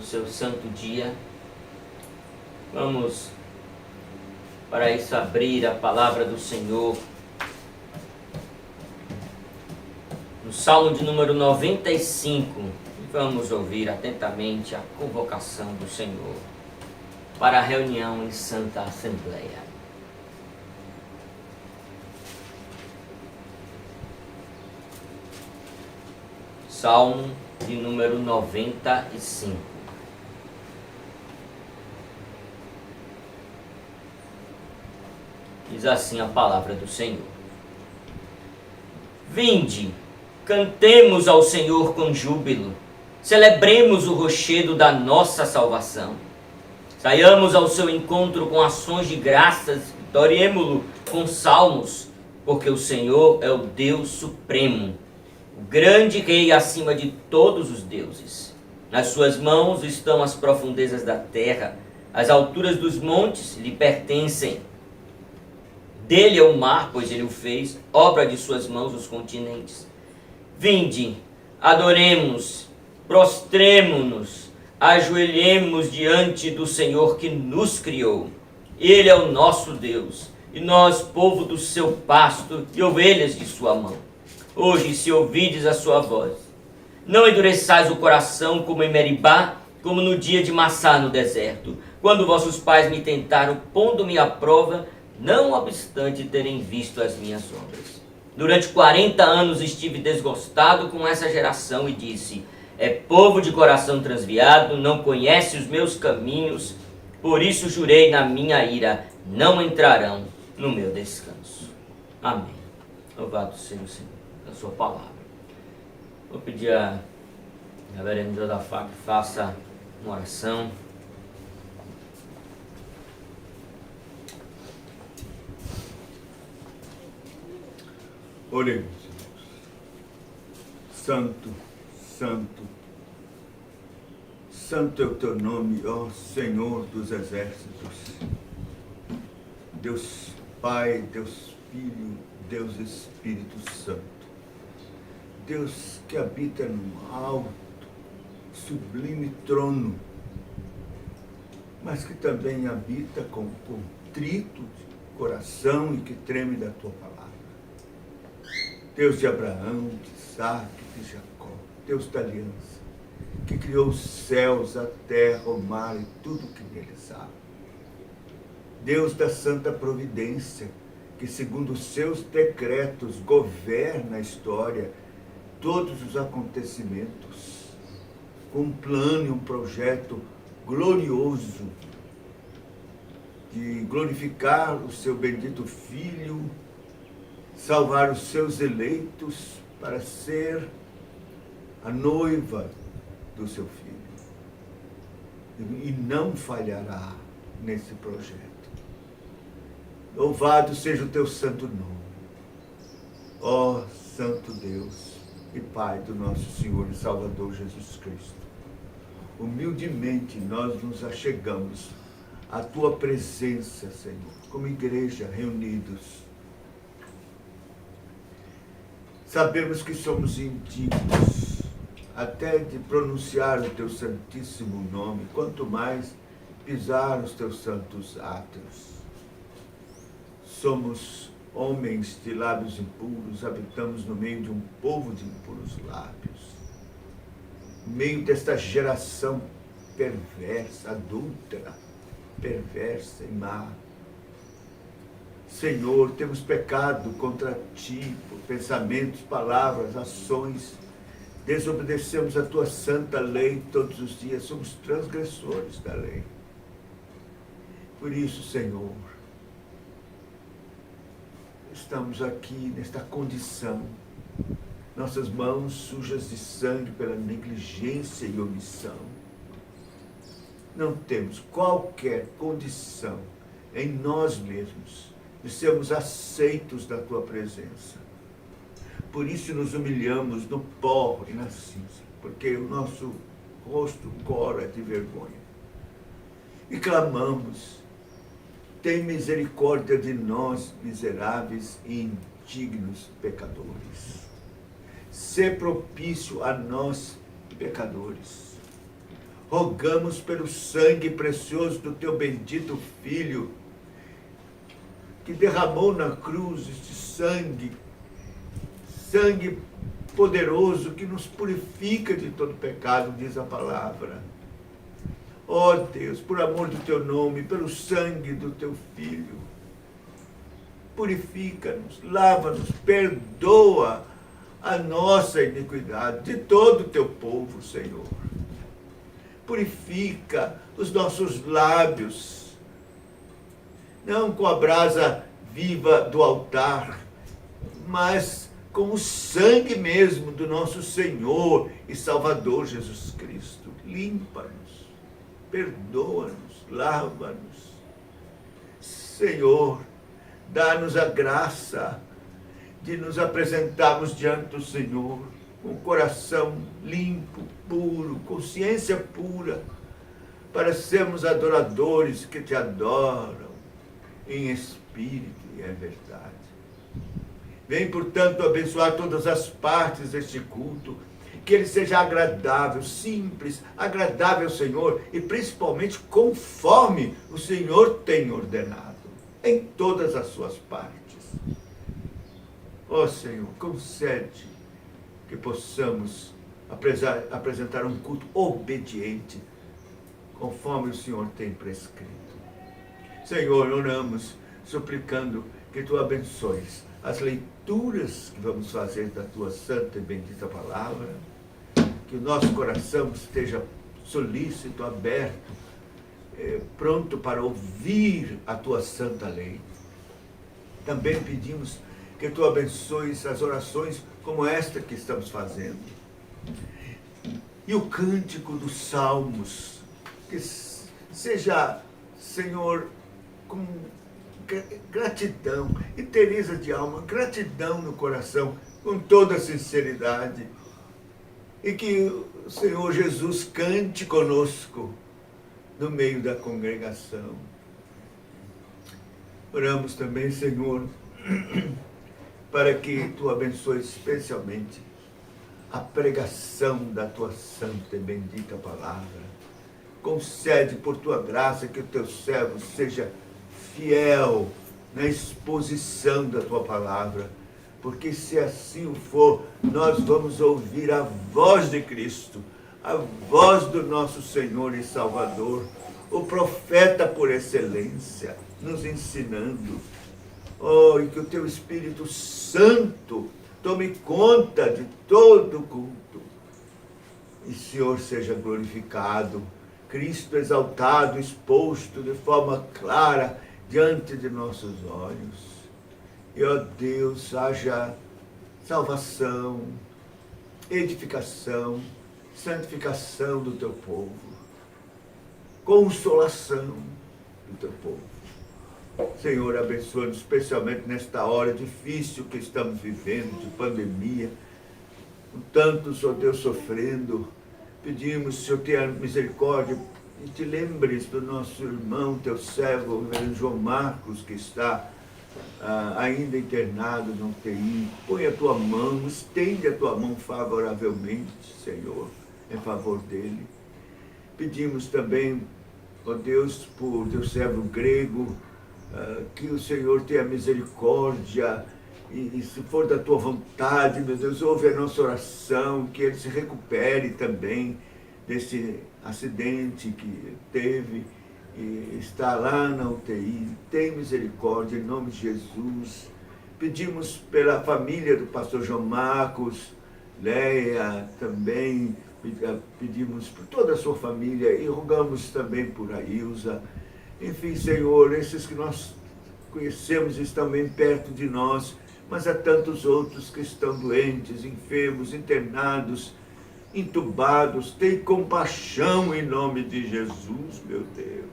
no seu santo dia. Vamos, para isso, abrir a palavra do Senhor no Salmo de número 95. E vamos ouvir atentamente a convocação do Senhor para a reunião em Santa Assembleia. Salmo de número 95. Diz assim a palavra do Senhor: Vinde, cantemos ao Senhor com júbilo, celebremos o rochedo da nossa salvação. Saiamos ao seu encontro com ações de graças, adoremo-lo com salmos, porque o Senhor é o Deus supremo, o grande Rei acima de todos os deuses. Nas suas mãos estão as profundezas da terra, as alturas dos montes lhe pertencem. Dele é o mar, pois ele o fez, obra de suas mãos os continentes. Vinde, adoremos, prostremo-nos, ajoelhemos diante do Senhor que nos criou. Ele é o nosso Deus, e nós, povo do seu pasto e ovelhas de sua mão. Hoje, se ouvides a sua voz, não endureçais o coração como em Meribá, como no dia de Massá no deserto, quando vossos pais me tentaram, pondo-me à prova, não obstante terem visto as minhas obras. Durante 40 anos estive desgostado com essa geração e disse: é povo de coração transviado, não conhece os meus caminhos, por isso jurei na minha ira, não entrarão no meu descanso. Amém. Louvado seja o Senhor da sua palavra. Vou pedir a reverenda Josafá que faça uma oração. Oremos, irmãos. Santo, santo, santo é o teu nome, ó Senhor dos exércitos. Deus Pai, Deus Filho, Deus Espírito Santo. Deus que habita no alto, sublime trono, mas que também habita com contrito de coração e que treme da tua palavra. Deus de Abraão, de Isaac, de Jacó, Deus da aliança, que criou os céus, a terra, o mar e tudo que neles há. Deus da santa providência, que segundo os seus decretos governa a história, todos os acontecimentos, com um plano e um projeto glorioso de glorificar o seu bendito Filho, salvar os seus eleitos para ser a noiva do seu Filho. E não falhará nesse projeto. Louvado seja o teu santo nome, ó Santo Deus e Pai do nosso Senhor e Salvador Jesus Cristo. Humildemente nós nos achegamos à tua presença, Senhor, como igreja reunidos. Sabemos que somos indignos até de pronunciar o teu santíssimo nome, quanto mais pisar os teus santos átrios. Somos homens de lábios impuros, habitamos no meio de um povo de impuros lábios, no meio desta geração perversa, adúltera, perversa e má. Senhor, temos pecado contra ti por pensamentos, palavras, ações, desobedecemos a tua santa lei todos os dias, somos transgressores da lei. Por isso, Senhor, estamos aqui nesta condição, nossas mãos sujas de sangue pela negligência e omissão. Não temos qualquer condição em nós mesmos de sermos aceitos da tua presença. Por isso nos humilhamos no pó e na cinza, porque o nosso rosto cora de vergonha. E clamamos: tem misericórdia de nós, miseráveis e indignos pecadores. Sê propício a nós, pecadores. rogamos pelo sangue precioso do teu bendito Filho, que derramou na cruz este sangue, sangue poderoso que nos purifica de todo pecado, diz a palavra. Ó Deus, por amor do teu nome, pelo sangue do teu Filho, purifica-nos, lava-nos, perdoa a nossa iniquidade, de todo o teu povo, Senhor. Purifica os nossos lábios, não com a brasa viva do altar, mas com o sangue mesmo do nosso Senhor e Salvador Jesus Cristo. Limpa-nos, perdoa-nos, lava-nos. Senhor, dá-nos a graça de nos apresentarmos diante do Senhor com coração limpo, puro, consciência pura, para sermos adoradores que te adoram em espírito e em verdade. Vem, portanto, abençoar todas as partes deste culto, que ele seja agradável, simples, agradável ao Senhor e principalmente conforme o Senhor tem ordenado, em todas as suas partes. Ó Senhor, concede que possamos apresentar um culto obediente, conforme o Senhor tem prescrito. Senhor, oramos, suplicando que tu abençoes as leituras que vamos fazer da tua santa e bendita palavra, que o nosso coração esteja solícito, aberto, pronto para ouvir a tua santa lei. Também pedimos que tu abençoes as orações como esta que estamos fazendo. E o cântico dos salmos, que seja, Senhor, com gratidão, inteireza de alma, gratidão no coração, com toda sinceridade. E que o Senhor Jesus cante conosco no meio da congregação. Oramos também, Senhor, para que tu abençoes especialmente a pregação da tua santa e bendita palavra. Concede por tua graça que o teu servo seja fiel na exposição da tua palavra, porque se assim o for, nós vamos ouvir a voz de Cristo, a voz do nosso Senhor e Salvador, o profeta por excelência, nos ensinando. Oh, e que o teu Espírito Santo tome conta de todo o culto. E o Senhor seja glorificado, Cristo exaltado, exposto de forma clara diante de nossos olhos. E, ó Deus, haja salvação, edificação, santificação do teu povo, consolação do teu povo. Senhor, abençoe-nos especialmente nesta hora difícil que estamos vivendo, de pandemia, com tantos, ó Deus, sofrendo. Pedimos, Senhor, tenha misericórdia e te lembres do nosso irmão, teu servo, o reverendo João Marcos, que está ainda internado no UTI. Põe a tua mão, estende a tua mão favoravelmente, Senhor, em favor dele. Pedimos também, ó Deus, por teu servo grego, que o Senhor tenha misericórdia e se for da tua vontade, meu Deus, ouve a nossa oração, que ele se recupere também desse acidente que teve e está lá na UTI. Tem misericórdia, em nome de Jesus. Pedimos pela família do pastor João Marcos, Leia também, pedimos por toda a sua família e rogamos também por a Ilza. Enfim, Senhor, esses que nós conhecemos estão bem perto de nós, mas há tantos outros que estão doentes, enfermos, internados, entubados. Tem compaixão em nome de Jesus, meu Deus.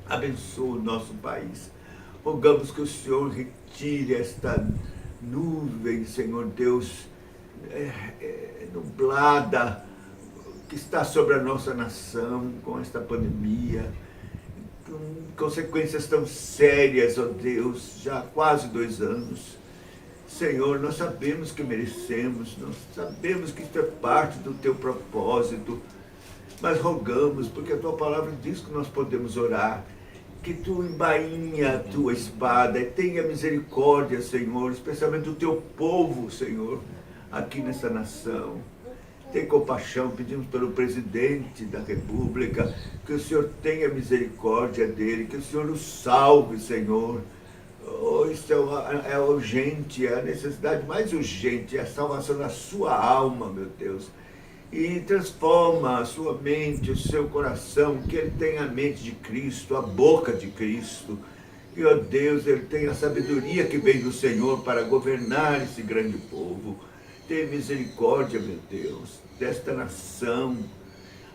Abençoa o nosso país. Rogamos que o Senhor retire esta nuvem, Senhor Deus, nublada, que está sobre a nossa nação com esta pandemia, com consequências tão sérias, ó Deus, já há quase 2 anos. Senhor, nós sabemos que merecemos, nós sabemos que isto é parte do teu propósito, mas rogamos, porque a tua palavra diz que nós podemos orar, que tu embainha a tua espada e tenha misericórdia, Senhor, especialmente do teu povo, Senhor, aqui nessa nação. Tem compaixão, pedimos pelo presidente da República, que o Senhor tenha misericórdia dele, que o Senhor o salve, Senhor. Oh, isso é urgente, é a necessidade mais urgente, é a salvação da sua alma, meu Deus. E transforma a sua mente, o seu coração, que ele tenha a mente de Cristo, a boca de Cristo. E, ó Deus, ele tenha a sabedoria que vem do Senhor para governar esse grande povo. Tenha misericórdia, meu Deus, desta nação.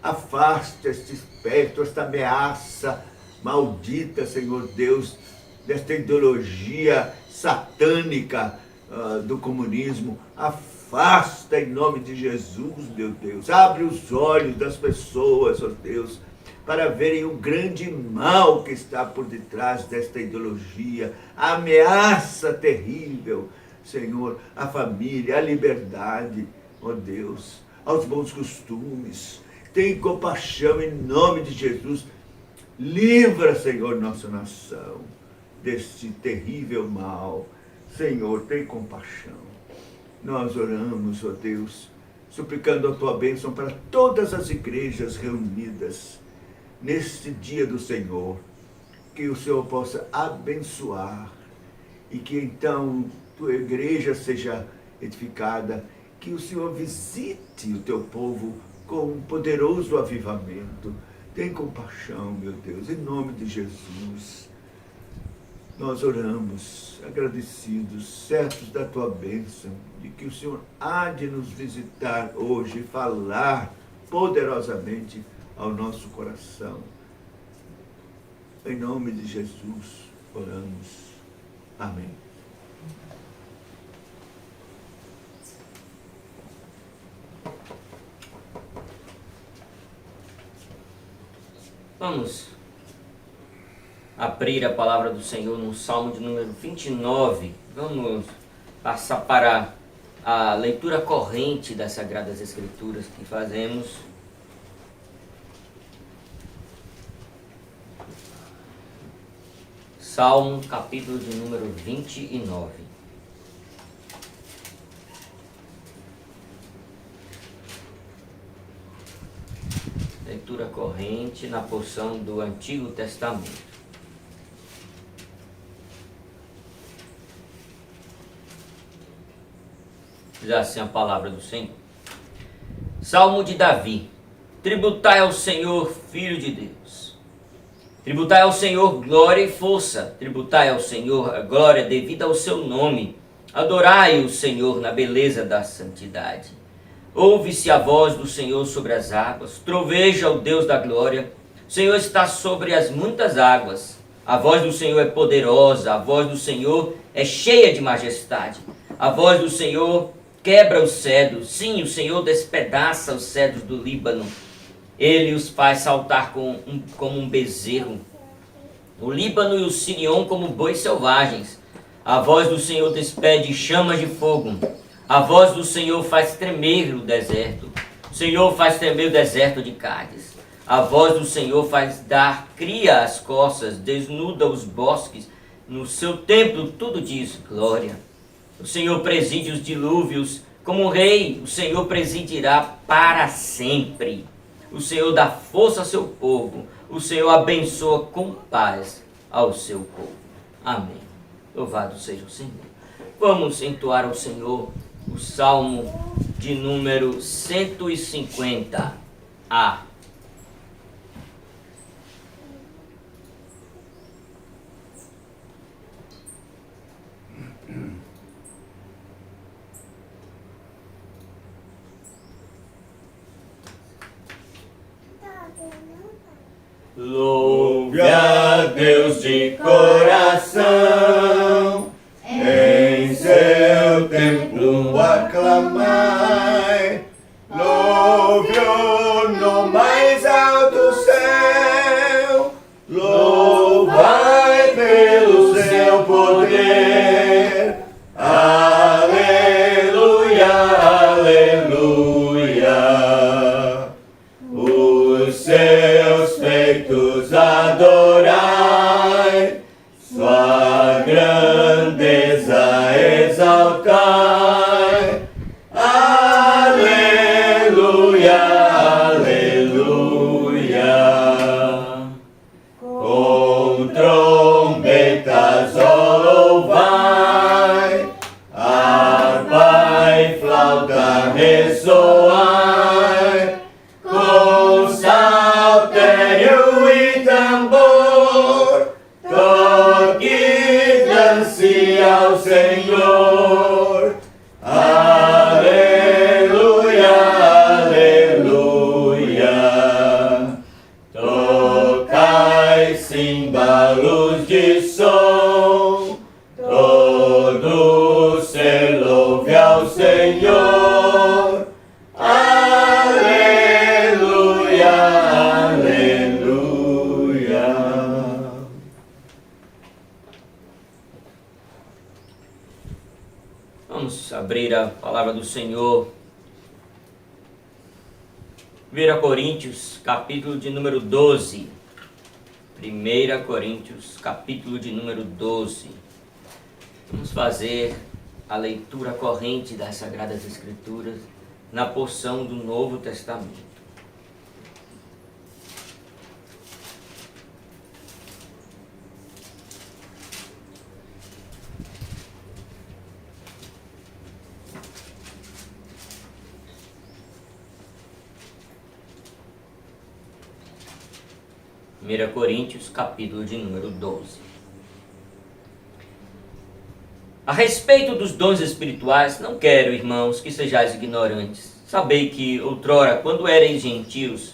Afasta este espectro, esta ameaça maldita, Senhor Deus, desta ideologia satânica do comunismo. Afasta em nome de Jesus, meu Deus. Abre os olhos das pessoas, ó Deus, para verem o grande mal que está por detrás desta ideologia, a ameaça terrível, Senhor, à família, à liberdade, ó Deus, aos bons costumes. Tem compaixão em nome de Jesus. Livra, Senhor, nossa nação deste terrível mal. Senhor, tem compaixão. Nós oramos, ó Deus, suplicando a tua bênção para todas as igrejas reunidas neste dia do Senhor. Que o Senhor possa abençoar e que então tua igreja seja edificada. Que o Senhor visite o teu povo com um poderoso avivamento. Tem compaixão, meu Deus, em nome de Jesus. Nós oramos, agradecidos, certos da tua bênção, de que o Senhor há de nos visitar hoje e falar poderosamente ao nosso coração. Em nome de Jesus, oramos. Amém. Vamos abrir a palavra do Senhor no Salmo de número 29. Vamos passar para a leitura corrente das Sagradas Escrituras que fazemos. Salmo, capítulo de número 29. Leitura corrente na porção do Antigo Testamento. Diz assim a palavra do Senhor. Salmo de Davi. Tributai ao Senhor, Filho de Deus. Tributai ao Senhor glória e força. Tributai ao Senhor a glória devida ao seu nome. Adorai o Senhor na beleza da santidade. Ouve-se a voz do Senhor sobre as águas. Troveja o Deus da glória. O Senhor está sobre as muitas águas. A voz do Senhor é poderosa. A voz do Senhor é cheia de majestade. A voz do Senhor quebra os cedros. Sim, o Senhor despedaça os cedros do Líbano. Ele os faz saltar como um bezerro. O Líbano e o Sirion como bois selvagens. A voz do Senhor despede chamas de fogo. A voz do Senhor faz tremer o deserto. O Senhor faz tremer o deserto de Cádiz. A voz do Senhor faz dar cria às corças, desnuda os bosques. No seu templo tudo diz glória. O Senhor preside os dilúvios. Como um rei, o Senhor presidirá para sempre. O Senhor dá força ao seu povo. O Senhor abençoa com paz ao seu povo. Amém. Louvado seja o Senhor. Vamos entoar ao Senhor o Salmo de número 150. Louve a Deus de coração, em seu templo aclamai, louve-o no mais alto céu, louvai pelo seu poder, aleluia, aleluia. O abrir a palavra do Senhor. 1 Coríntios, capítulo de número 12. 1 Coríntios, capítulo de número 12. Vamos fazer a leitura corrente das Sagradas Escrituras na porção do Novo Testamento. Coríntios, capítulo de número 12. A respeito dos dons espirituais, não quero, irmãos, que sejais ignorantes. Sabei que, outrora, quando erais gentios,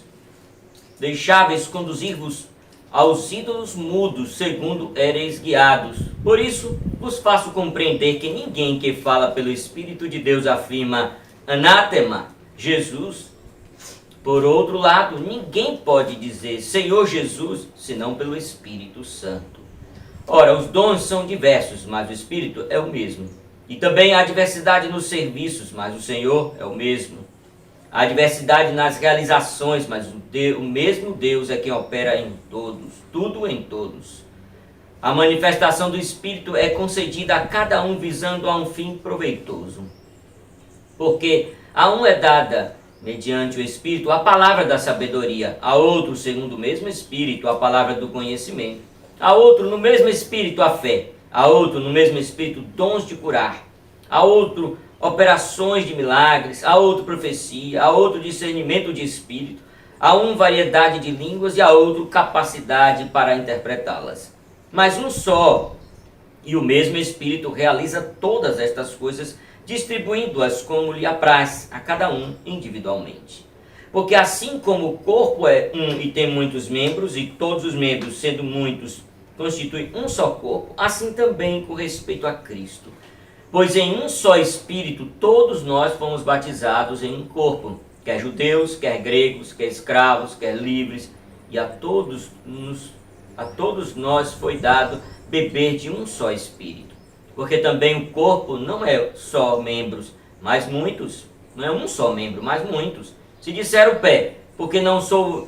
deixáveis conduzir-vos aos ídolos mudos, segundo erais guiados. Por isso, vos faço compreender que ninguém que fala pelo Espírito de Deus afirma anátema, Jesus. Por outro lado, ninguém pode dizer Senhor Jesus, senão pelo Espírito Santo. Ora, os dons são diversos, mas o Espírito é o mesmo. E também há diversidade nos serviços, mas o Senhor é o mesmo. Há diversidade nas realizações, mas o mesmo Deus é quem opera em todos, tudo em todos. A manifestação do Espírito é concedida a cada um visando a um fim proveitoso. Porque a um é dada, mediante o Espírito, a palavra da sabedoria, a outro, segundo o mesmo Espírito, a palavra do conhecimento, a outro, no mesmo Espírito, a fé, a outro, no mesmo Espírito, dons de curar, a outro, operações de milagres, a outro, profecia, a outro, discernimento de Espírito, a um, variedade de línguas e a outro, capacidade para interpretá-las. Mas um só e o mesmo Espírito realiza todas estas coisas, distribuindo-as como lhe apraz a cada um individualmente. Porque assim como o corpo é um e tem muitos membros, e todos os membros, sendo muitos, constituem um só corpo, assim também com respeito a Cristo. Pois em um só Espírito todos nós fomos batizados em um corpo, quer judeus, quer gregos, quer escravos, quer livres, e a todos nós foi dado beber de um só Espírito. Porque também o corpo não é só membros, mas muitos. Não é um só membro, mas muitos. Se disser o pé, porque não sou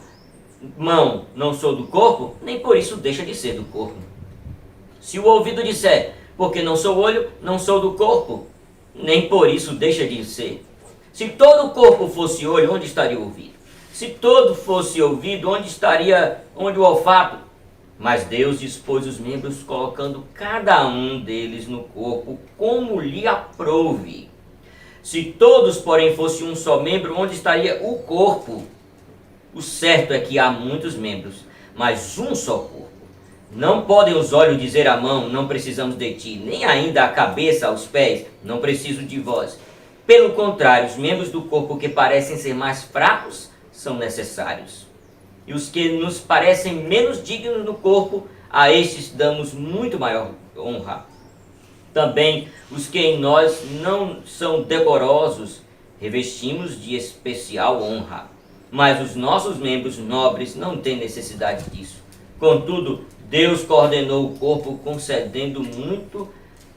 mão, não sou do corpo, nem por isso deixa de ser do corpo. Se o ouvido disser, porque não sou olho, não sou do corpo, nem por isso deixa de ser. Se todo o corpo fosse olho, onde estaria o ouvido? Se todo fosse ouvido, onde o olfato? Mas Deus dispôs os membros, colocando cada um deles no corpo, como lhe aprouve. Se todos, porém, fossem um só membro, onde estaria o corpo? O certo é que há muitos membros, mas um só corpo. Não podem os olhos dizer à mão, não precisamos de ti, nem ainda a cabeça aos pés, não preciso de vós. Pelo contrário, os membros do corpo que parecem ser mais fracos são necessários. E os que nos parecem menos dignos no corpo, a estes damos muito maior honra. Também os que em nós não são decorosos, revestimos de especial honra. Mas os nossos membros nobres não têm necessidade disso. Contudo, Deus coordenou o corpo, concedendo muito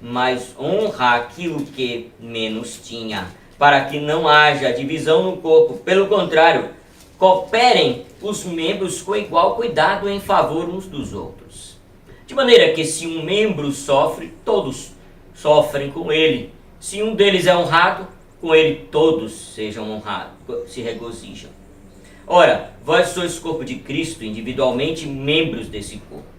mais honra àquilo que menos tinha, para que não haja divisão no corpo. Pelo contrário, cooperem os membros com igual cuidado em favor uns dos outros. De maneira que se um membro sofre, todos sofrem com ele. Se um deles é honrado, com ele todos sejam honrados, se regozijam. Ora, vós sois corpo de Cristo, individualmente membros desse corpo.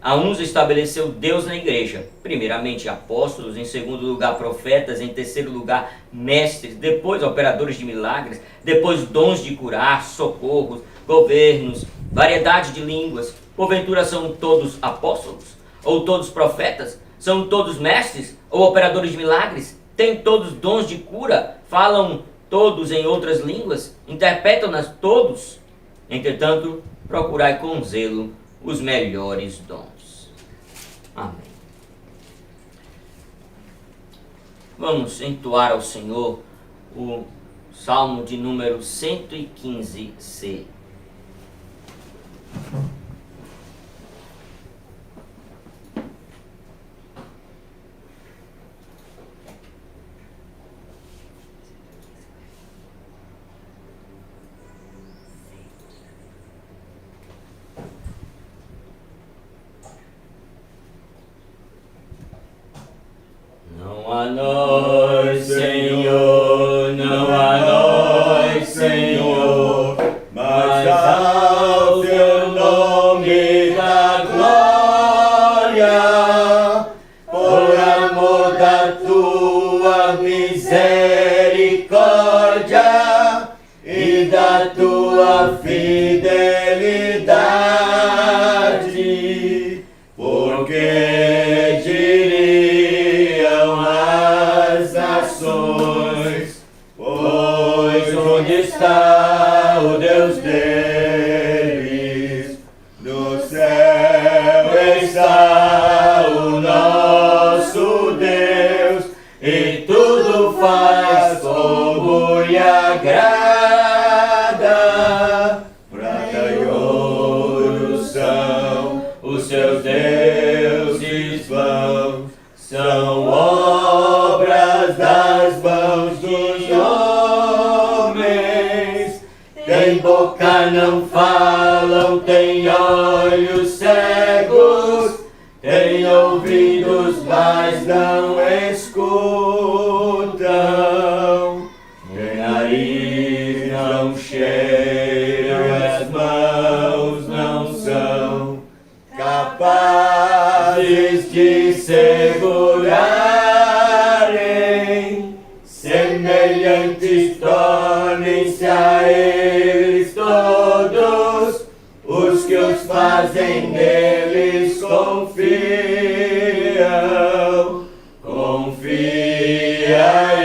A uns estabeleceu Deus na igreja, primeiramente apóstolos, em segundo lugar profetas, em terceiro lugar mestres, depois operadores de milagres, depois dons de curar, socorros, governos, variedade de línguas. Porventura são todos apóstolos? Ou todos profetas? São todos mestres? Ou operadores de milagres? Têm todos dons de cura? Falam todos em outras línguas? Interpretam-nas todos? Entretanto, procurai com zelo os melhores dons. Amém. Vamos entoar ao Senhor o Salmo de número 115C. seus deuses vãos, são obras das mãos dos homens. Tem boca, não falam, tem olhos cegos, tem ouvidos, mas não escutam. Tem nariz, não cheiram, as mãos não são capazes de segurarem. Semelhantes tornem-se a eles todos os que os fazem neles confiam. Confia,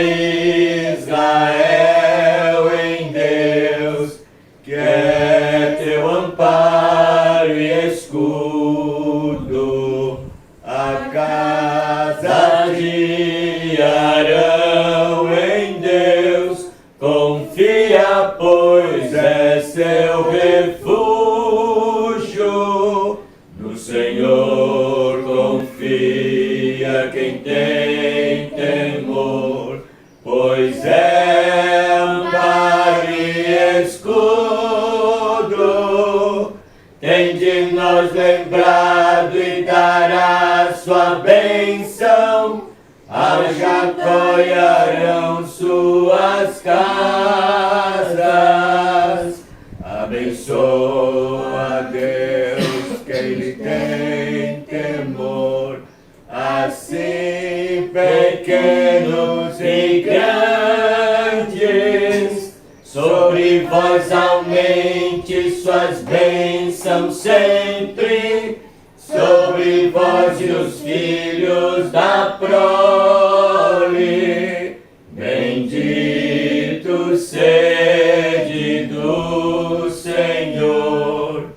Israel, em Deus, que é teu amparo e escudo. A casa de Arão, em Deus, confia, pois é seu refúgio. No Senhor confia quem tem temor, pois é amparo e escudo. Tem de nós lembrado e dará sua bênção a Jacó e Arão suas casas. Abençoa, Deus, quem lhe tem temor, assim pequenos e grandes. Sobre vós aumente suas bênçãos sempre, sobre vós e os filhos da prole. Bendito sede do Senhor,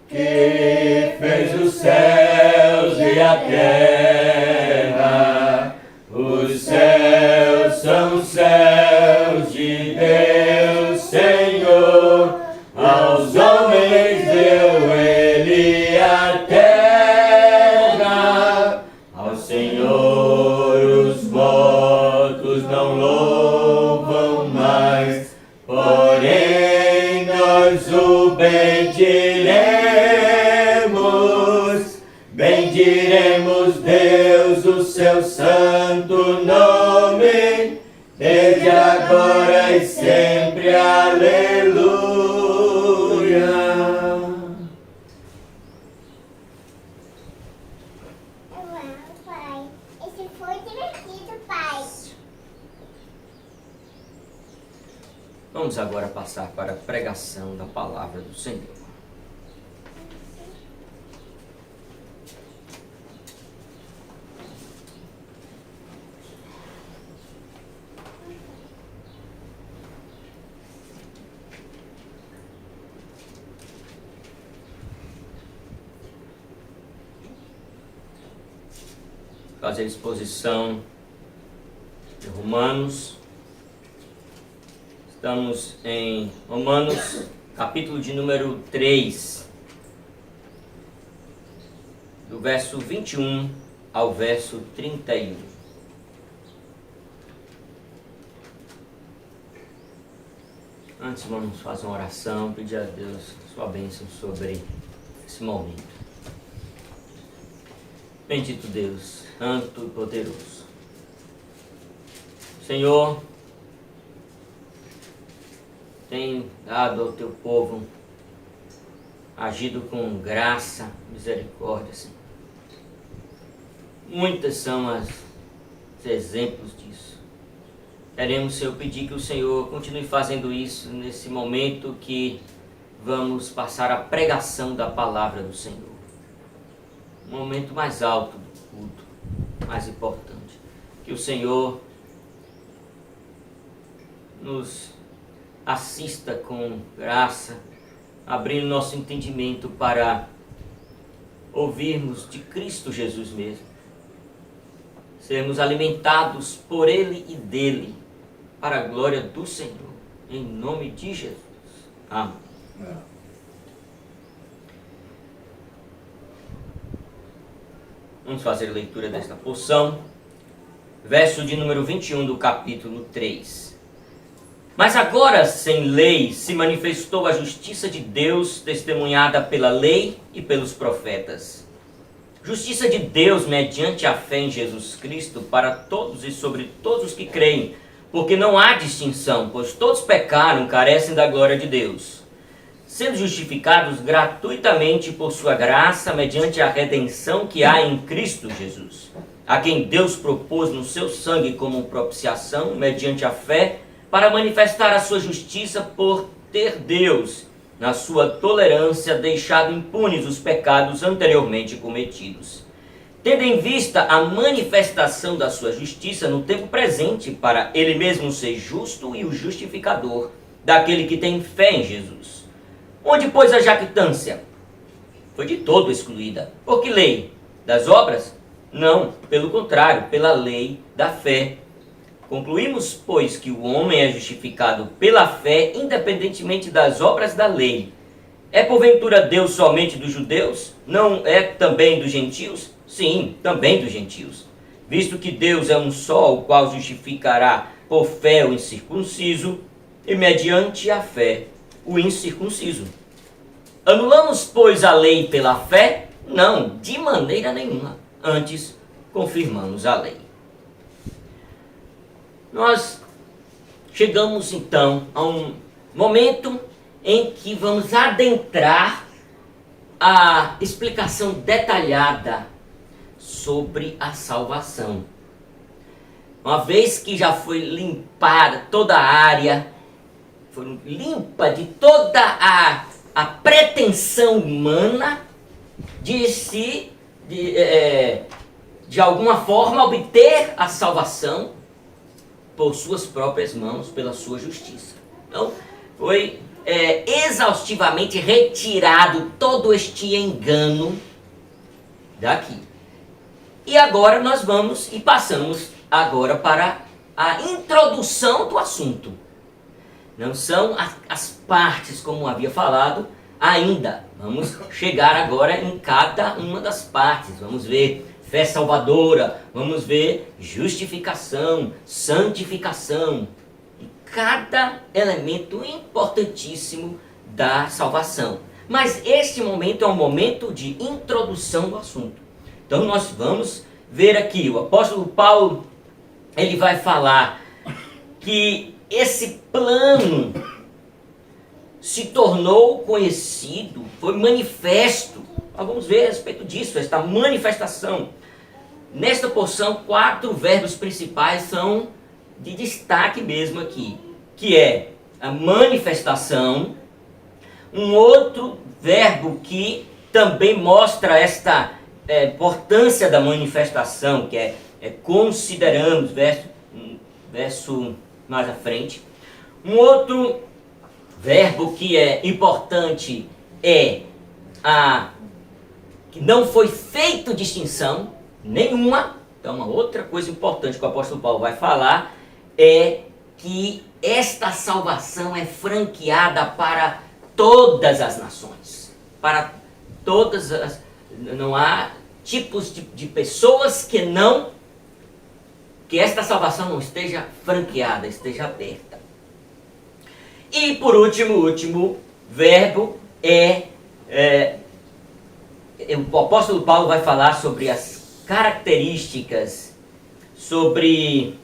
que fez os céus e a terra. Os céus são céus de Deus, Senhor. Aos homens deu ele a terra. Ao Senhor os mortos não louvam mais, porém nós o bendiremos. Bendiremos Deus, o seu santo nome, desde agora e sempre. Aleluia. Pai, esse foi divertido, pai. Vamos agora passar para a pregação da palavra do Senhor. Fazer exposição de Romanos. Estamos em Romanos, capítulo de número 3, do verso 21 ao verso 31. Antes vamos fazer uma oração, pedir a Deus sua bênção sobre esse momento. Bendito Deus, santo e poderoso. Senhor, tem dado ao teu povo, agido com graça, misericórdia, Senhor. Muitas são os exemplos disso. Queremos, Senhor, pedir que o Senhor continue fazendo isso nesse momento que vamos passar a pregação da palavra do Senhor. O momento mais alto do culto, mais importante. Que o Senhor nos assista com graça, abrindo nosso entendimento para ouvirmos de Cristo Jesus mesmo. Sermos alimentados por Ele e dEle, para a glória do Senhor. Em nome de Jesus. Amém. Vamos fazer a leitura desta porção. Verso de número 21 do capítulo 3. Mas agora, sem lei, se manifestou a justiça de Deus, testemunhada pela lei e pelos profetas. Justiça de Deus mediante a fé em Jesus Cristo para todos e sobre todos os que creem, porque não há distinção, pois todos pecaram, carecem da glória de Deus, sendo justificados gratuitamente por sua graça, mediante a redenção que há em Cristo Jesus, a quem Deus propôs no seu sangue como propiciação, mediante a fé, para manifestar a sua justiça por ter Deus, na sua tolerância, deixado impunes os pecados anteriormente cometidos, tendo em vista a manifestação da sua justiça no tempo presente, para ele mesmo ser justo e o justificador daquele que tem fé em Jesus. Onde, pois, a jactância? Foi de todo excluída. Por que lei? Das obras? Não, pelo contrário, pela lei da fé. Concluímos, pois, que o homem é justificado pela fé, independentemente das obras da lei. É porventura Deus somente dos judeus? Não é também dos gentios? Sim, também dos gentios. Visto que Deus é um só, o qual justificará por fé o incircunciso, e mediante a fé o incircunciso. Anulamos, pois, a lei pela fé? Não, de maneira nenhuma. Antes, confirmamos a lei. Nós chegamos, então, a um momento em que vamos adentrar a explicação detalhada sobre a salvação. Uma vez que já foi limpada toda a área, foi limpa de toda a pretensão humana de alguma forma obter a salvação por suas próprias mãos, pela sua justiça. Então, foi exaustivamente retirado todo este engano daqui. E agora nós vamos e passamos agora para a introdução do assunto. Não são as partes, como havia falado, ainda. Vamos chegar agora em cada uma das partes. Vamos ver fé salvadora, vamos ver justificação, santificação. Cada elemento importantíssimo da salvação. Mas este momento é um momento de introdução do assunto. Então nós vamos ver aqui, o apóstolo Paulo, ele vai falar que esse plano se tornou conhecido, foi manifesto. Nós vamos ver a respeito disso, esta manifestação. Nesta porção, 4 verbos principais são de destaque mesmo aqui, que é a manifestação. Um outro verbo que também mostra esta importância da manifestação, que é consideramos, verso mais à frente. Um outro verbo que é importante é que não foi feito distinção nenhuma. Então, uma outra coisa importante que o apóstolo Paulo vai falar é que esta salvação é franqueada para todas as nações. Para todas as... Não há tipos de pessoas que esta salvação não esteja franqueada, esteja aberta. E por último, o último verbo o apóstolo Paulo vai falar sobre as características, sobre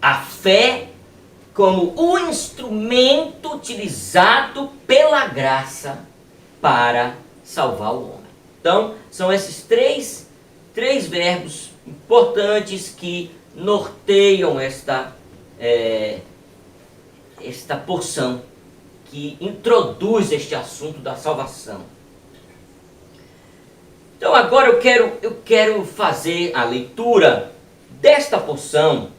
a fé como o instrumento utilizado pela graça para salvar o homem. Então, são esses três verbos importantes que norteiam esta porção, que introduz este assunto da salvação. Então, agora eu quero fazer a leitura desta porção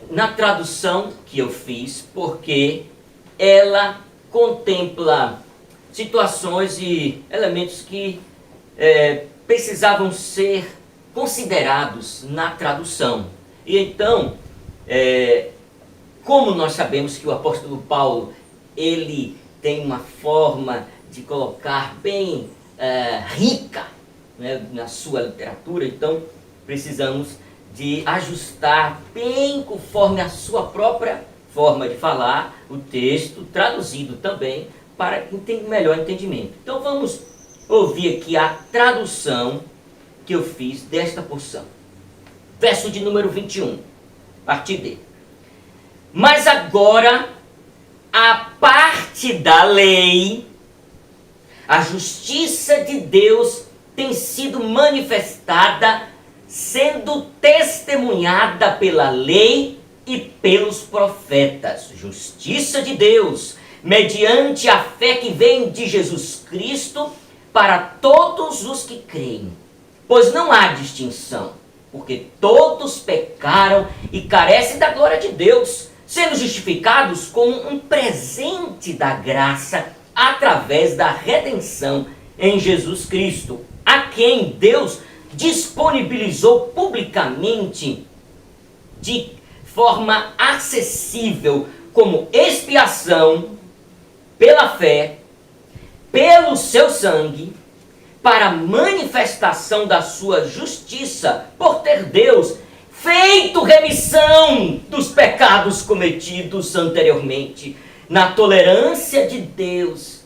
na tradução que eu fiz, porque ela contempla situações e elementos que precisavam ser considerados na tradução. E então, como nós sabemos que o apóstolo Paulo, ele tem uma forma de colocar bem rica, né, na sua literatura, então precisamos de ajustar bem conforme a sua própria forma de falar o texto, traduzido também para melhor entendimento. Então vamos ouvir aqui a tradução que eu fiz desta porção. Verso de número 21, a partir dele. Mas agora, a parte da lei, a justiça de Deus tem sido manifestada, sendo testemunhada pela lei e pelos profetas. Justiça de Deus, mediante a fé que vem de Jesus Cristo, para todos os que creem. Pois não há distinção, porque todos pecaram e carecem da glória de Deus, sendo justificados como um presente da graça através da redenção em Jesus Cristo, a quem Deus disponibilizou publicamente de forma acessível como expiação pela fé, pelo seu sangue, para a manifestação da sua justiça, por ter Deus feito remissão dos pecados cometidos anteriormente, na tolerância de Deus,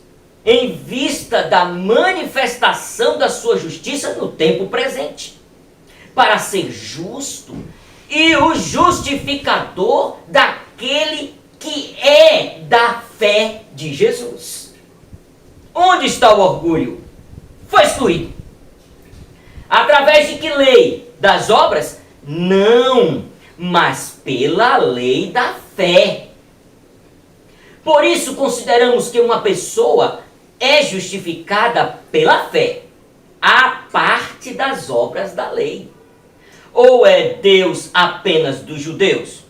em vista da manifestação da sua justiça no tempo presente, para ser justo e o justificador daquele que é da fé de Jesus. Onde está o orgulho? Foi excluído. Através de que lei? Das obras? Não, mas pela lei da fé. Por isso consideramos que uma pessoa é justificada pela fé, a parte das obras da lei. Ou é Deus apenas dos judeus?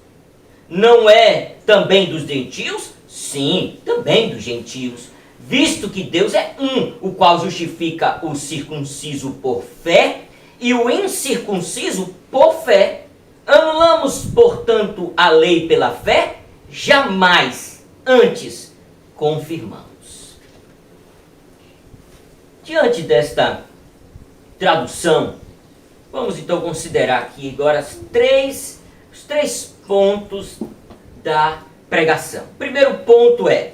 Não é também dos gentios? Sim, também dos gentios. Visto que Deus é um, o qual justifica o circunciso por fé e o incircunciso por fé. Anulamos, portanto, a lei pela fé? Jamais. Antes, confirmamos. Diante desta tradução, vamos então considerar aqui agora os três pontos da pregação. O primeiro ponto é: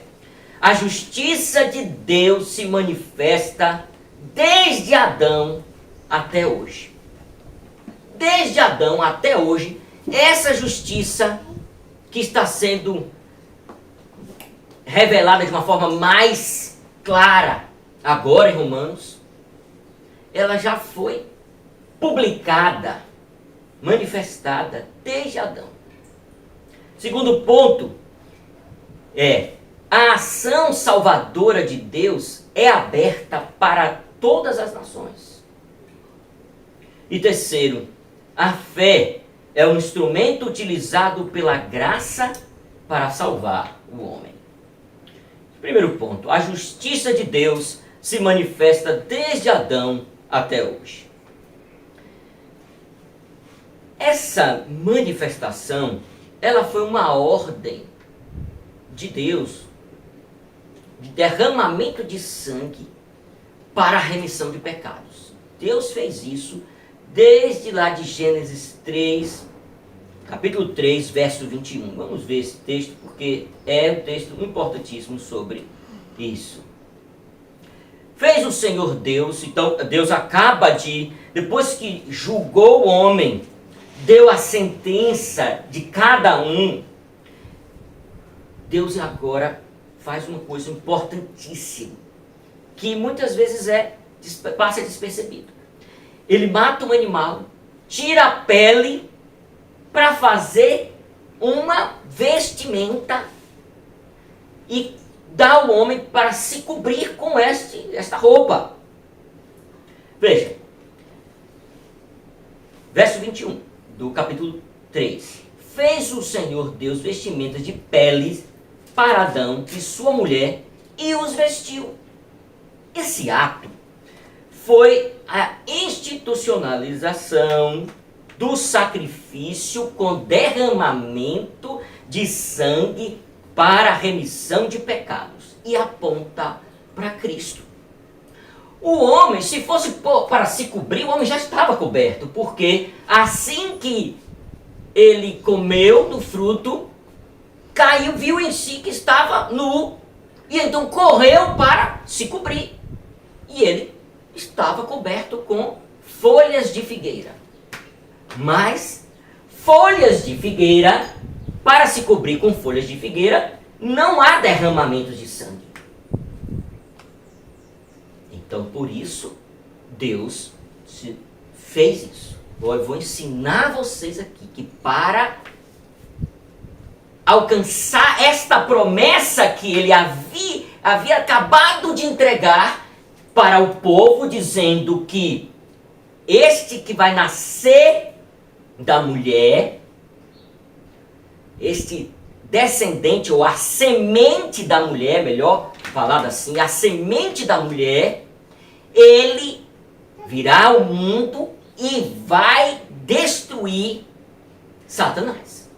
a justiça de Deus se manifesta desde Adão até hoje. Desde Adão até hoje, essa justiça que está sendo revelada de uma forma mais clara agora em Romanos, ela já foi publicada, manifestada desde Adão. Segundo ponto é: a ação salvadora de Deus é aberta para todas as nações. E terceiro, a fé é um instrumento utilizado pela graça para salvar o homem. Primeiro ponto: a justiça de Deus se manifesta desde Adão até hoje. Essa manifestação, ela foi uma ordem de Deus, de derramamento de sangue para a remissão de pecados. Deus fez isso desde lá de Gênesis 3, capítulo 3, verso 21. Vamos ver esse texto porque é um texto importantíssimo sobre isso. Fez o Senhor Deus, então Deus acaba de, depois que julgou o homem, deu a sentença de cada um, Deus agora faz uma coisa importantíssima, que muitas vezes passa despercebido. Ele mata um animal, tira a pele para fazer uma vestimenta e dá ao homem para se cobrir com esta roupa. Veja, verso 21 do capítulo 3. Fez o Senhor Deus vestimentas de peles para Adão e sua mulher e os vestiu. Esse ato foi a institucionalização do sacrifício com derramamento de sangue para a remissão de pecados, e aponta para Cristo. O homem, se fosse para se cobrir, o homem já estava coberto, porque assim que ele comeu do fruto, caiu, viu em si que estava nu, e então correu para se cobrir. E ele estava coberto com folhas de figueira. Mas folhas de figueira, para se cobrir com folhas de figueira, não há derramamento de sangue. Então, por isso, Deus fez isso. Eu vou ensinar vocês aqui que para alcançar esta promessa que ele havia acabado de entregar para o povo, dizendo que este que vai nascer da mulher, este descendente, ou a semente da mulher, melhor falado assim, a semente da mulher, ele virá ao mundo e vai destruir Satanás.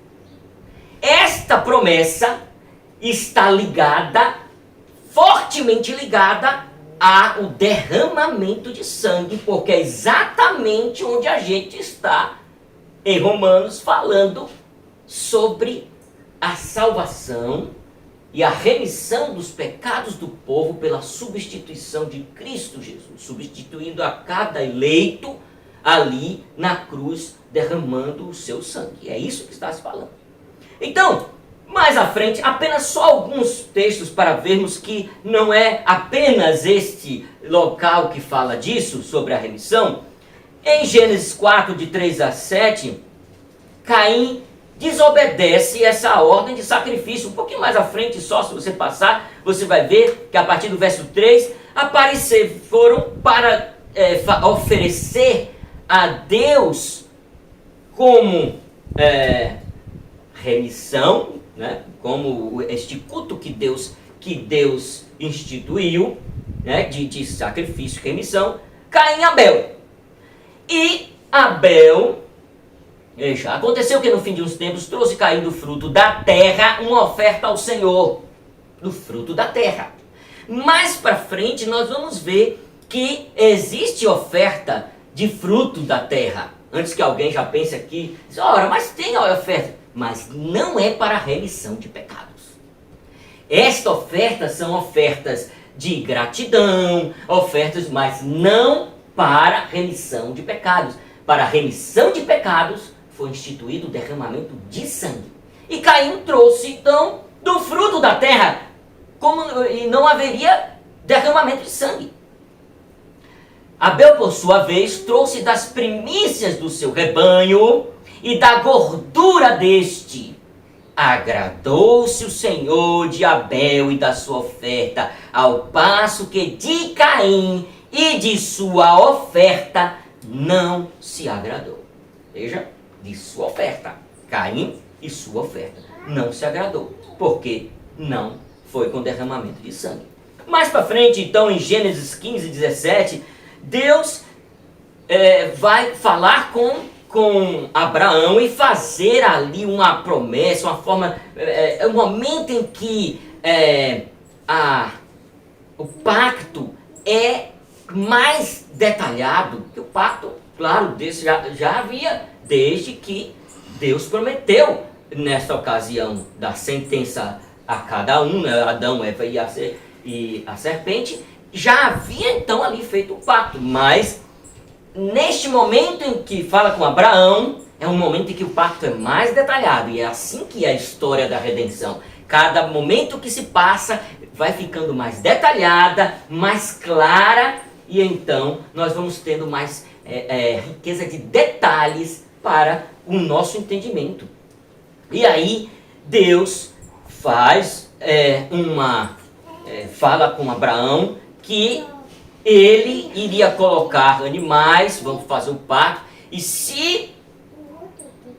Esta promessa está ligada, fortemente ligada, ao derramamento de sangue, porque é exatamente onde a gente está em Romanos, falando sobre a salvação e a remissão dos pecados do povo pela substituição de Cristo Jesus, substituindo a cada eleito ali na cruz, derramando o seu sangue. É isso que está se falando. Então, mais à frente, apenas só alguns textos para vermos que não é apenas este local que fala disso, sobre a remissão. Em Gênesis 4, de 3 a 7, Caim desobedece essa ordem de sacrifício. Um pouquinho mais à frente, só se você passar, você vai ver que a partir do verso 3, foram para oferecer a Deus como remissão, né? Como este culto que Deus instituiu, né? de sacrifício e remissão, Caim e Abel. E Abel, aconteceu que no fim de uns tempos trouxe Caim do fruto da terra uma oferta ao Senhor, do fruto da terra. Mais para frente nós vamos ver que existe oferta de fruto da terra. Antes que alguém já pense aqui, ora, mas tem a oferta. Mas não é para a remissão de pecados. Esta oferta são ofertas de gratidão, ofertas, mas não para remissão de pecados. Para a remissão de pecados foi instituído o derramamento de sangue. E Caim trouxe, então, do fruto da terra, e não haveria derramamento de sangue. Abel, por sua vez, trouxe das primícias do seu rebanho e da gordura deste. Agradou-se o Senhor de Abel e da sua oferta, ao passo que de Caim e de sua oferta não se agradou. Veja, de sua oferta. Caim e sua oferta não se agradou, porque não foi com derramamento de sangue. Mais para frente, então, em Gênesis 15, 17, Deus vai falar com Abraão e fazer ali uma promessa, uma forma, o momento em que o pacto é mais detalhado, que o pacto, claro, desse já havia, desde que Deus prometeu, nesta ocasião, dar sentença a cada um, né, Adão, Eva e a serpente, já havia então ali feito o pacto, mas neste momento em que fala com Abraão, é um momento em que o pacto é mais detalhado, e é assim que é a história da redenção. Cada momento que se passa vai ficando mais detalhada, mais clara, e então nós vamos tendo mais riqueza de detalhes para o nosso entendimento. E aí Deus fala com Abraão que ele iria colocar animais, vamos fazer um pacto, e se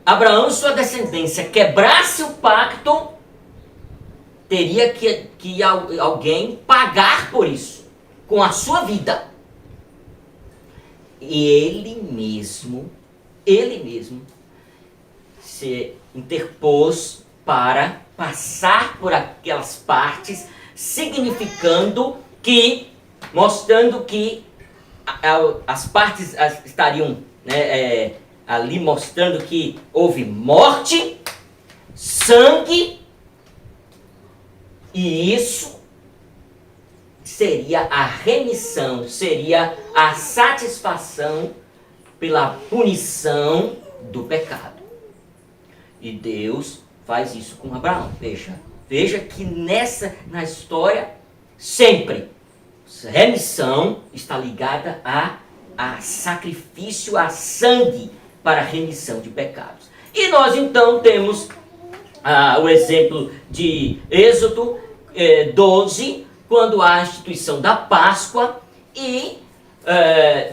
Abraão e sua descendência quebrasse o pacto, teria que alguém pagar por isso, com a sua vida. E ele mesmo se interpôs para passar por aquelas partes, significando que, mostrando que as partes estariam ali mostrando que houve morte, sangue, e isso seria a remissão, seria a satisfação pela punição do pecado. E Deus faz isso com Abraão. Veja que na história, sempre, remissão está ligada a sacrifício, a sangue para a remissão de pecados. E nós então temos o exemplo de Êxodo 12, quando há a instituição da Páscoa e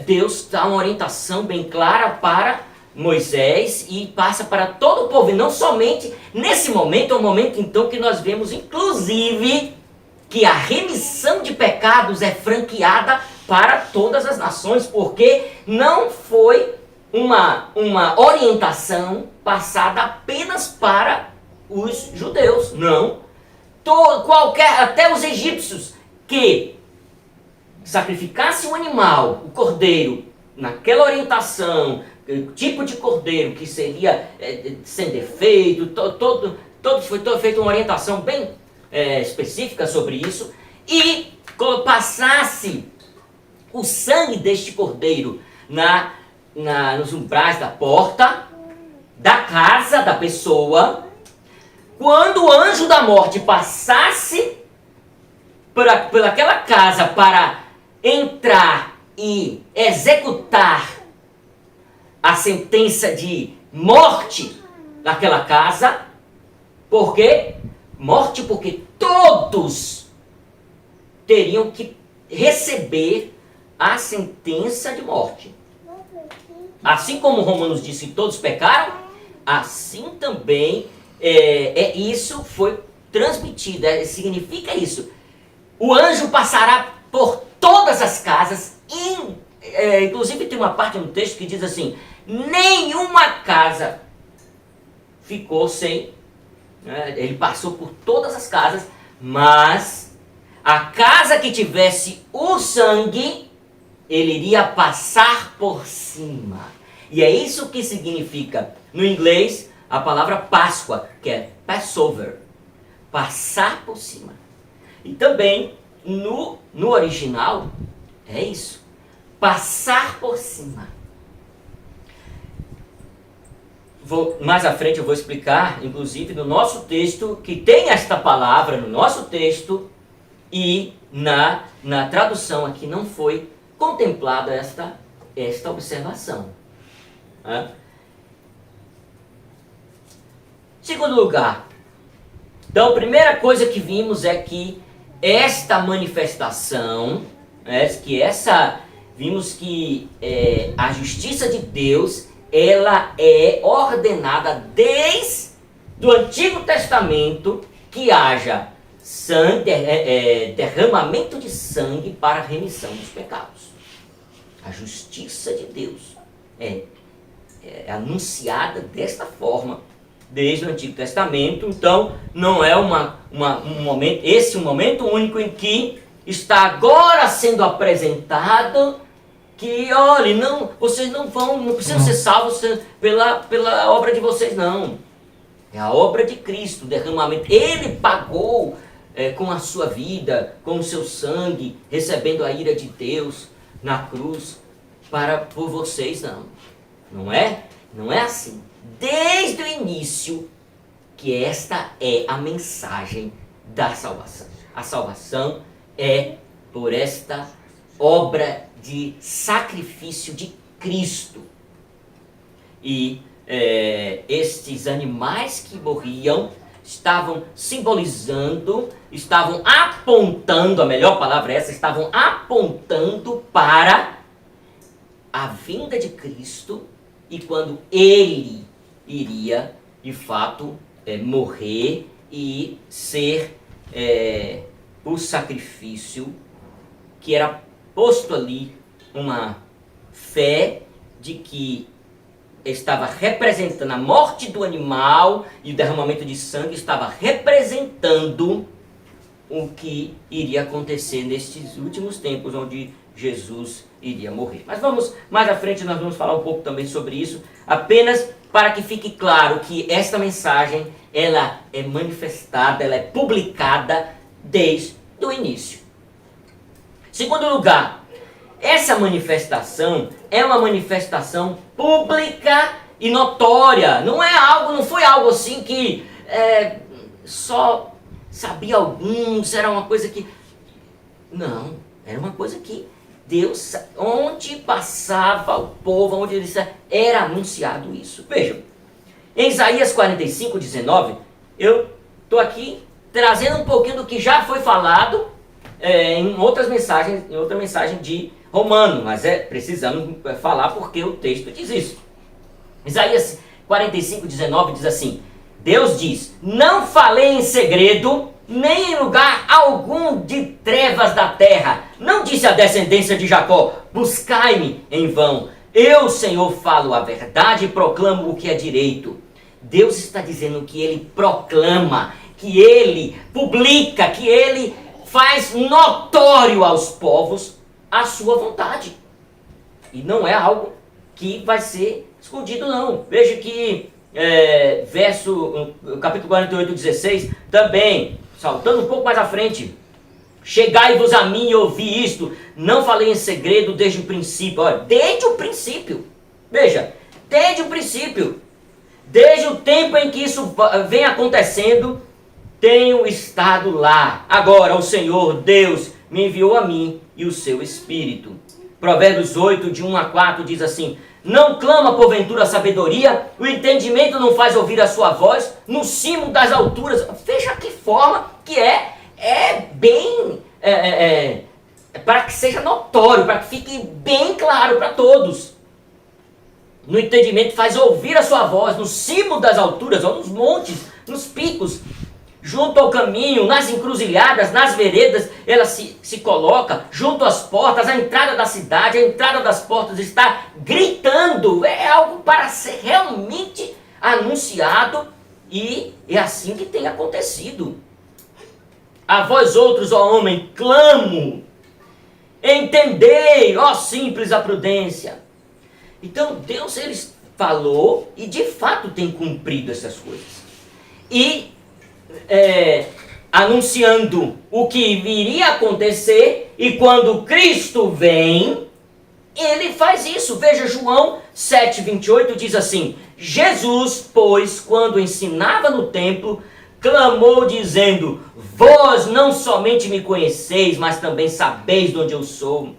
Deus dá uma orientação bem clara para Moisés e passa para todo o povo, e não somente nesse momento, é um momento então que nós vemos inclusive que a remissão de pecados é franqueada para todas as nações, porque não foi uma orientação passada apenas para os judeus, não. Até os egípcios que sacrificassem um animal, o cordeiro, naquela orientação, tipo de cordeiro que seria sem defeito, foi feita uma orientação bem específica sobre isso, e passasse o sangue deste cordeiro nos umbrais da porta da casa da pessoa. Quando o anjo da morte passasse por aquela casa para entrar e executar a sentença de morte naquela casa, por quê? Morte porque todos teriam que receber a sentença de morte. Assim como Romanos disse que todos pecaram, assim também isso foi transmitido, significa isso. O anjo passará por todas as casas, inclusive tem uma parte no texto que diz assim, nenhuma casa ficou sem, ele passou por todas as casas, mas a casa que tivesse o sangue, ele iria passar por cima. E é isso que significa, no inglês, a palavra Páscoa, que é Passover, passar por cima. E também, no original, é isso, passar por cima. Mais à frente eu vou explicar, inclusive, no nosso texto, que tem esta palavra no nosso texto, e na tradução aqui não foi contemplada esta observação. Segundo lugar, então a primeira coisa que vimos é que esta manifestação, vimos que a justiça de Deus, ela é ordenada desde o Antigo Testamento que haja sangue, derramamento de sangue para a remissão dos pecados. A justiça de Deus é anunciada desta forma desde o Antigo Testamento. Então não é um momento único em que está agora sendo apresentado que, olha, vocês não precisam ser salvos pela obra de vocês, não. É a obra de Cristo, o derramamento. Ele pagou com a sua vida, com o seu sangue, recebendo a ira de Deus na cruz por vocês, não. Não é? Não é assim. Desde o início que esta é a mensagem da salvação. A salvação é por esta obra de sacrifício de Cristo. E estes animais que morriam estavam simbolizando, estavam apontando, a melhor palavra é essa, estavam apontando para a vinda de Cristo e quando ele iria, de fato, morrer e ser o sacrifício que era posto ali, uma fé de que estava representando a morte do animal e o derramamento de sangue, estava representando o que iria acontecer nestes últimos tempos, onde Jesus iria morrer. Mas vamos, mais à frente nós vamos falar um pouco também sobre isso, apenas para que fique claro que esta mensagem, ela é manifestada, ela é publicada desde o início. Segundo lugar, essa manifestação é uma manifestação pública e notória. Não foi algo assim que só sabia alguns, era uma coisa que... Não, era uma coisa que Deus, onde passava o povo, onde ele era anunciado isso. Vejam, em Isaías 45, 19, eu estou aqui trazendo um pouquinho do que já foi falado em outra mensagem de Romano, mas precisamos falar porque o texto diz isso. Isaías 45, 19 diz assim: Deus diz, não falei em segredo, nem em lugar algum de trevas da terra. Não disse a descendência de Jacó, buscai-me em vão. Eu, Senhor, falo a verdade e proclamo o que é direito. Deus está dizendo que ele proclama, que ele publica, que ele faz notório aos povos a sua vontade. E não é algo que vai ser escondido, não. Veja que capítulo 48, 16, também, saltando um pouco mais à frente. Chegai-vos a mim e ouvi isto. Não falei em segredo desde o princípio. Olha, desde o princípio. Veja, desde o princípio. Desde o tempo em que isso vem acontecendo, tenho estado lá. Agora o Senhor Deus me enviou a mim e o seu Espírito. Provérbios 8, de 1 a 4 diz assim: não clama porventura a sabedoria, o entendimento não faz ouvir a sua voz, no cimo das alturas. Veja que forma que bem, para que seja notório, para que fique bem claro para todos. No entendimento faz ouvir a sua voz, no cimo das alturas, ou nos montes, nos picos, junto ao caminho, nas encruzilhadas, nas veredas, ela se coloca, junto às portas, a entrada da cidade, a entrada das portas está gritando. É algo para ser realmente anunciado, e é assim que tem acontecido. A vós outros, ó homem, clamo, entendei, ó simples, a prudência. Então Deus, ele falou e de fato tem cumprido essas coisas. E anunciando o que viria a acontecer, e quando Cristo vem, ele faz isso. Veja, João 7,28 diz assim: Jesus, pois, quando ensinava no templo, clamou dizendo: vós não somente me conheceis, mas também sabeis de onde eu sou.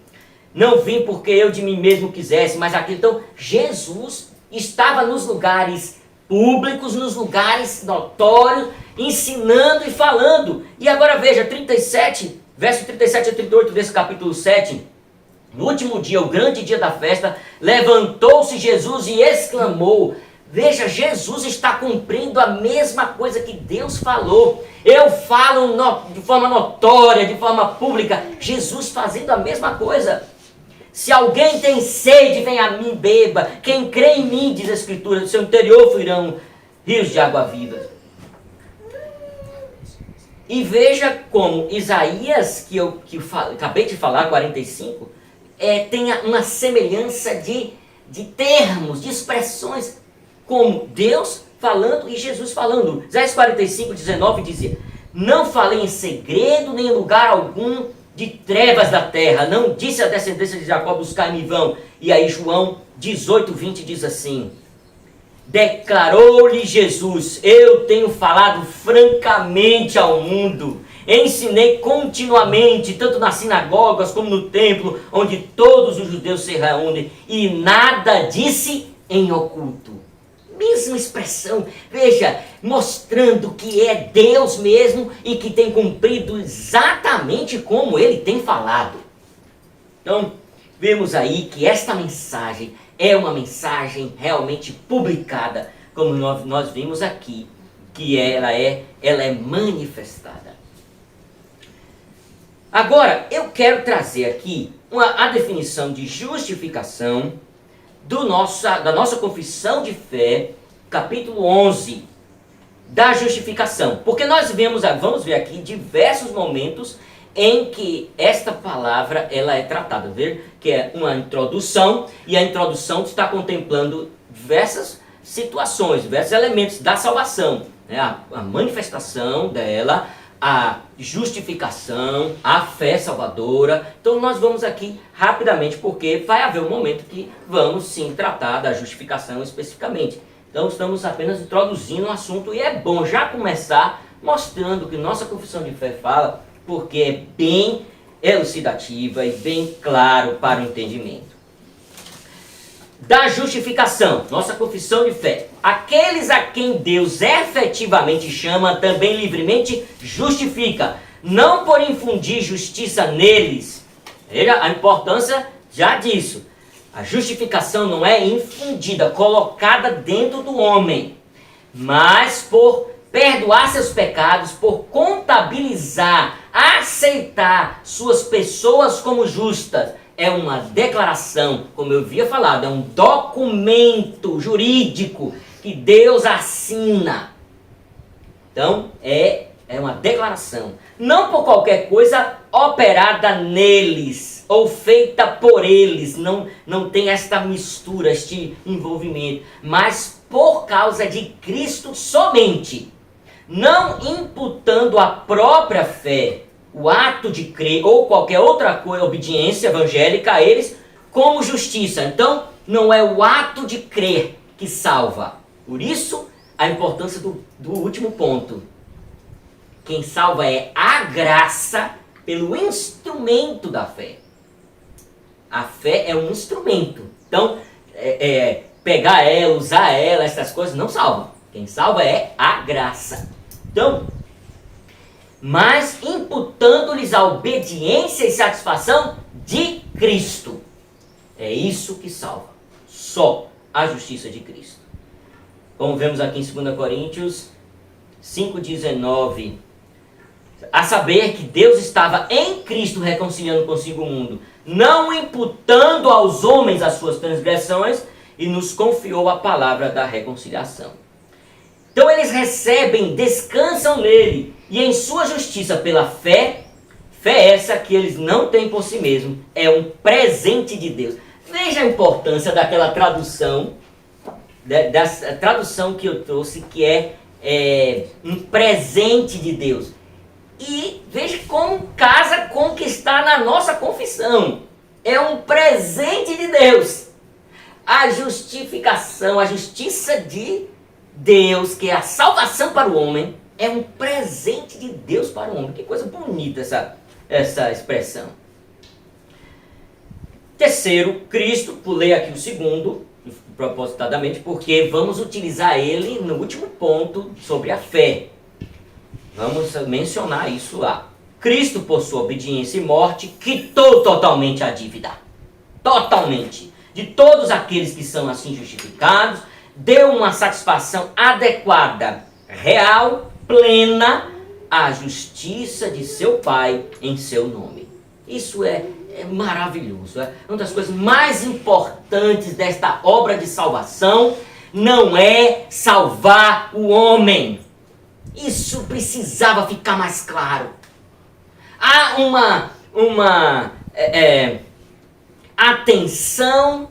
Não vim porque eu de mim mesmo quisesse, mas aqui. Então, Jesus estava nos lugares públicos, nos lugares notórios, ensinando e falando. E agora veja, 37, verso 37 a 38 desse capítulo 7. No último dia, o grande dia da festa, levantou-se Jesus e exclamou. Veja, Jesus está cumprindo a mesma coisa que Deus falou. Eu falo de forma notória, de forma pública. Jesus fazendo a mesma coisa. Se alguém tem sede, vem a mim, beba. Quem crê em mim, diz a Escritura, do seu interior fluirão rios de água viva. E veja como Isaías, que eu acabei de falar, 45, tem uma semelhança de termos, de expressões, como Deus falando e Jesus falando. Isaías 45, 19 dizia: não falei em segredo, nem em lugar algum de trevas da terra. Não disse a descendência de Jacó, buscar-me em vão. E aí João 18, 20 diz assim: declarou-lhe Jesus: eu tenho falado francamente ao mundo, ensinei continuamente, tanto nas sinagogas como no templo, onde todos os judeus se reúnem, e nada disse em oculto. Mesma expressão, veja, mostrando que é Deus mesmo e que tem cumprido exatamente como ele tem falado. Então, vemos aí que esta mensagem é uma mensagem realmente publicada, como nós vimos aqui, que ela é manifestada. Agora, eu quero trazer aqui a definição de justificação da nossa confissão de fé, capítulo 11, da justificação. Porque nós vamos ver aqui diversos momentos em que esta palavra ela é tratada. Ver que é uma introdução, e a introdução está contemplando diversas situações, diversos elementos da salvação, né? A manifestação dela, a justificação, a fé salvadora. Então nós vamos aqui rapidamente, porque vai haver um momento que vamos sim tratar da justificação especificamente. Então estamos apenas introduzindo o assunto, e é bom já começar mostrando o que nossa confissão de fé fala, porque é bem elucidativa e bem claro para o entendimento. Da justificação, nossa confissão de fé. Aqueles a quem Deus efetivamente chama, também livremente justifica, não por infundir justiça neles. Veja a importância já disso. A justificação não é infundida, colocada dentro do homem, mas por perdoar seus pecados, por contabilizar, aceitar suas pessoas como justas. É uma declaração, como eu havia falado, é um documento jurídico que Deus assina. Então, é uma declaração. Não por qualquer coisa operada neles ou feita por eles. Não tem esta mistura, este envolvimento. Mas por causa de Cristo somente. Não imputando a própria fé, o ato de crer ou qualquer outra coisa, obediência evangélica a eles, como justiça. Então, não é o ato de crer que salva. Por isso, a importância do último ponto. Quem salva é a graça pelo instrumento da fé. A fé é um instrumento. Então, pegar ela, usar ela, essas coisas não salvam. Quem salva é a graça. Então, mas imputando-lhes a obediência e satisfação de Cristo. É isso que salva. Só a justiça de Cristo. Como vemos aqui em 2 Coríntios 5,19. A saber que Deus estava em Cristo reconciliando consigo o mundo, não imputando aos homens as suas transgressões, e nos confiou a palavra da reconciliação. Então eles recebem, descansam nele, e em sua justiça pela fé essa que eles não têm por si mesmos, é um presente de Deus. Veja a importância daquela tradução, dessa tradução que eu trouxe, que é um presente de Deus. E veja como casa com o que está na nossa confissão. É um presente de Deus. A justificação, a justiça de Deus, que é a salvação para o homem, é um presente de Deus para o homem. Que coisa bonita essa expressão. Terceiro, Cristo, pulei aqui o segundo, propositadamente, porque vamos utilizar ele no último ponto sobre a fé. Vamos mencionar isso lá. Cristo, por sua obediência e morte, quitou totalmente a dívida. Totalmente. De todos aqueles que são assim justificados, deu uma satisfação adequada, real, plena, à justiça de seu Pai em seu nome. Isso é maravilhoso. É uma das coisas mais importantes desta obra de salvação. Não é salvar o homem. Isso precisava ficar mais claro. Há uma atenção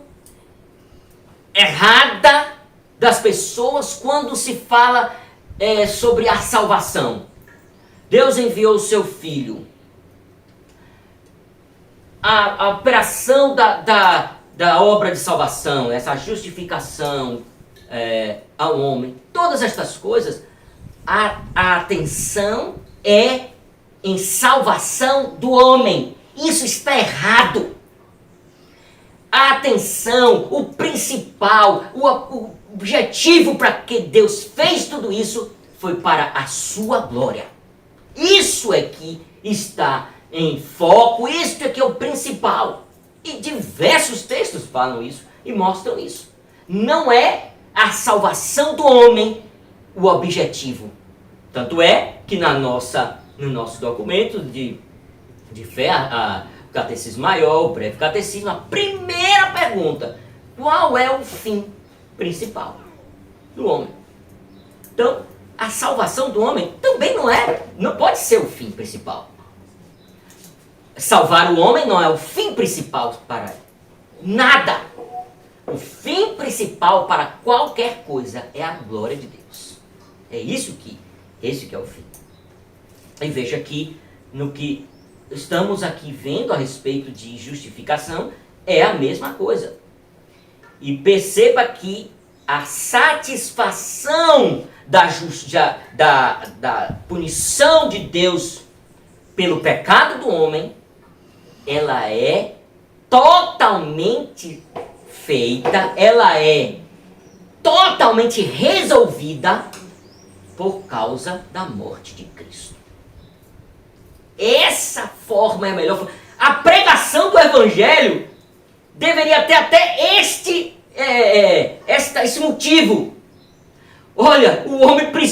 errada das pessoas quando se fala sobre a salvação. Deus enviou o seu Filho. A operação da obra de salvação, essa justificação ao homem, todas estas coisas, a atenção é em salvação do homem. Isso está errado. A atenção, o principal, o objetivo para que Deus fez tudo isso foi para a sua glória. Isso é que está em foco, isso é que é o principal. E diversos textos falam isso e mostram isso. Não é a salvação do homem o objetivo. Tanto é que no nosso documento de fé, o Catecismo Maior, o Breve Catecismo, a primeira pergunta: qual é o fim principal do homem. Então, a salvação do homem também não pode ser o fim principal. Salvar o homem não é o fim principal para nada. O fim principal para qualquer coisa é a glória de Deus. Esse que é o fim. E veja aqui, no que estamos aqui vendo a respeito de justificação, é a mesma coisa. E perceba que a satisfação da punição de Deus pelo pecado do homem, ela é totalmente feita, ela é totalmente resolvida por causa da morte de Cristo. Essa forma é a melhor forma. A pregação do Evangelho deveria ter até esse motivo. Olha,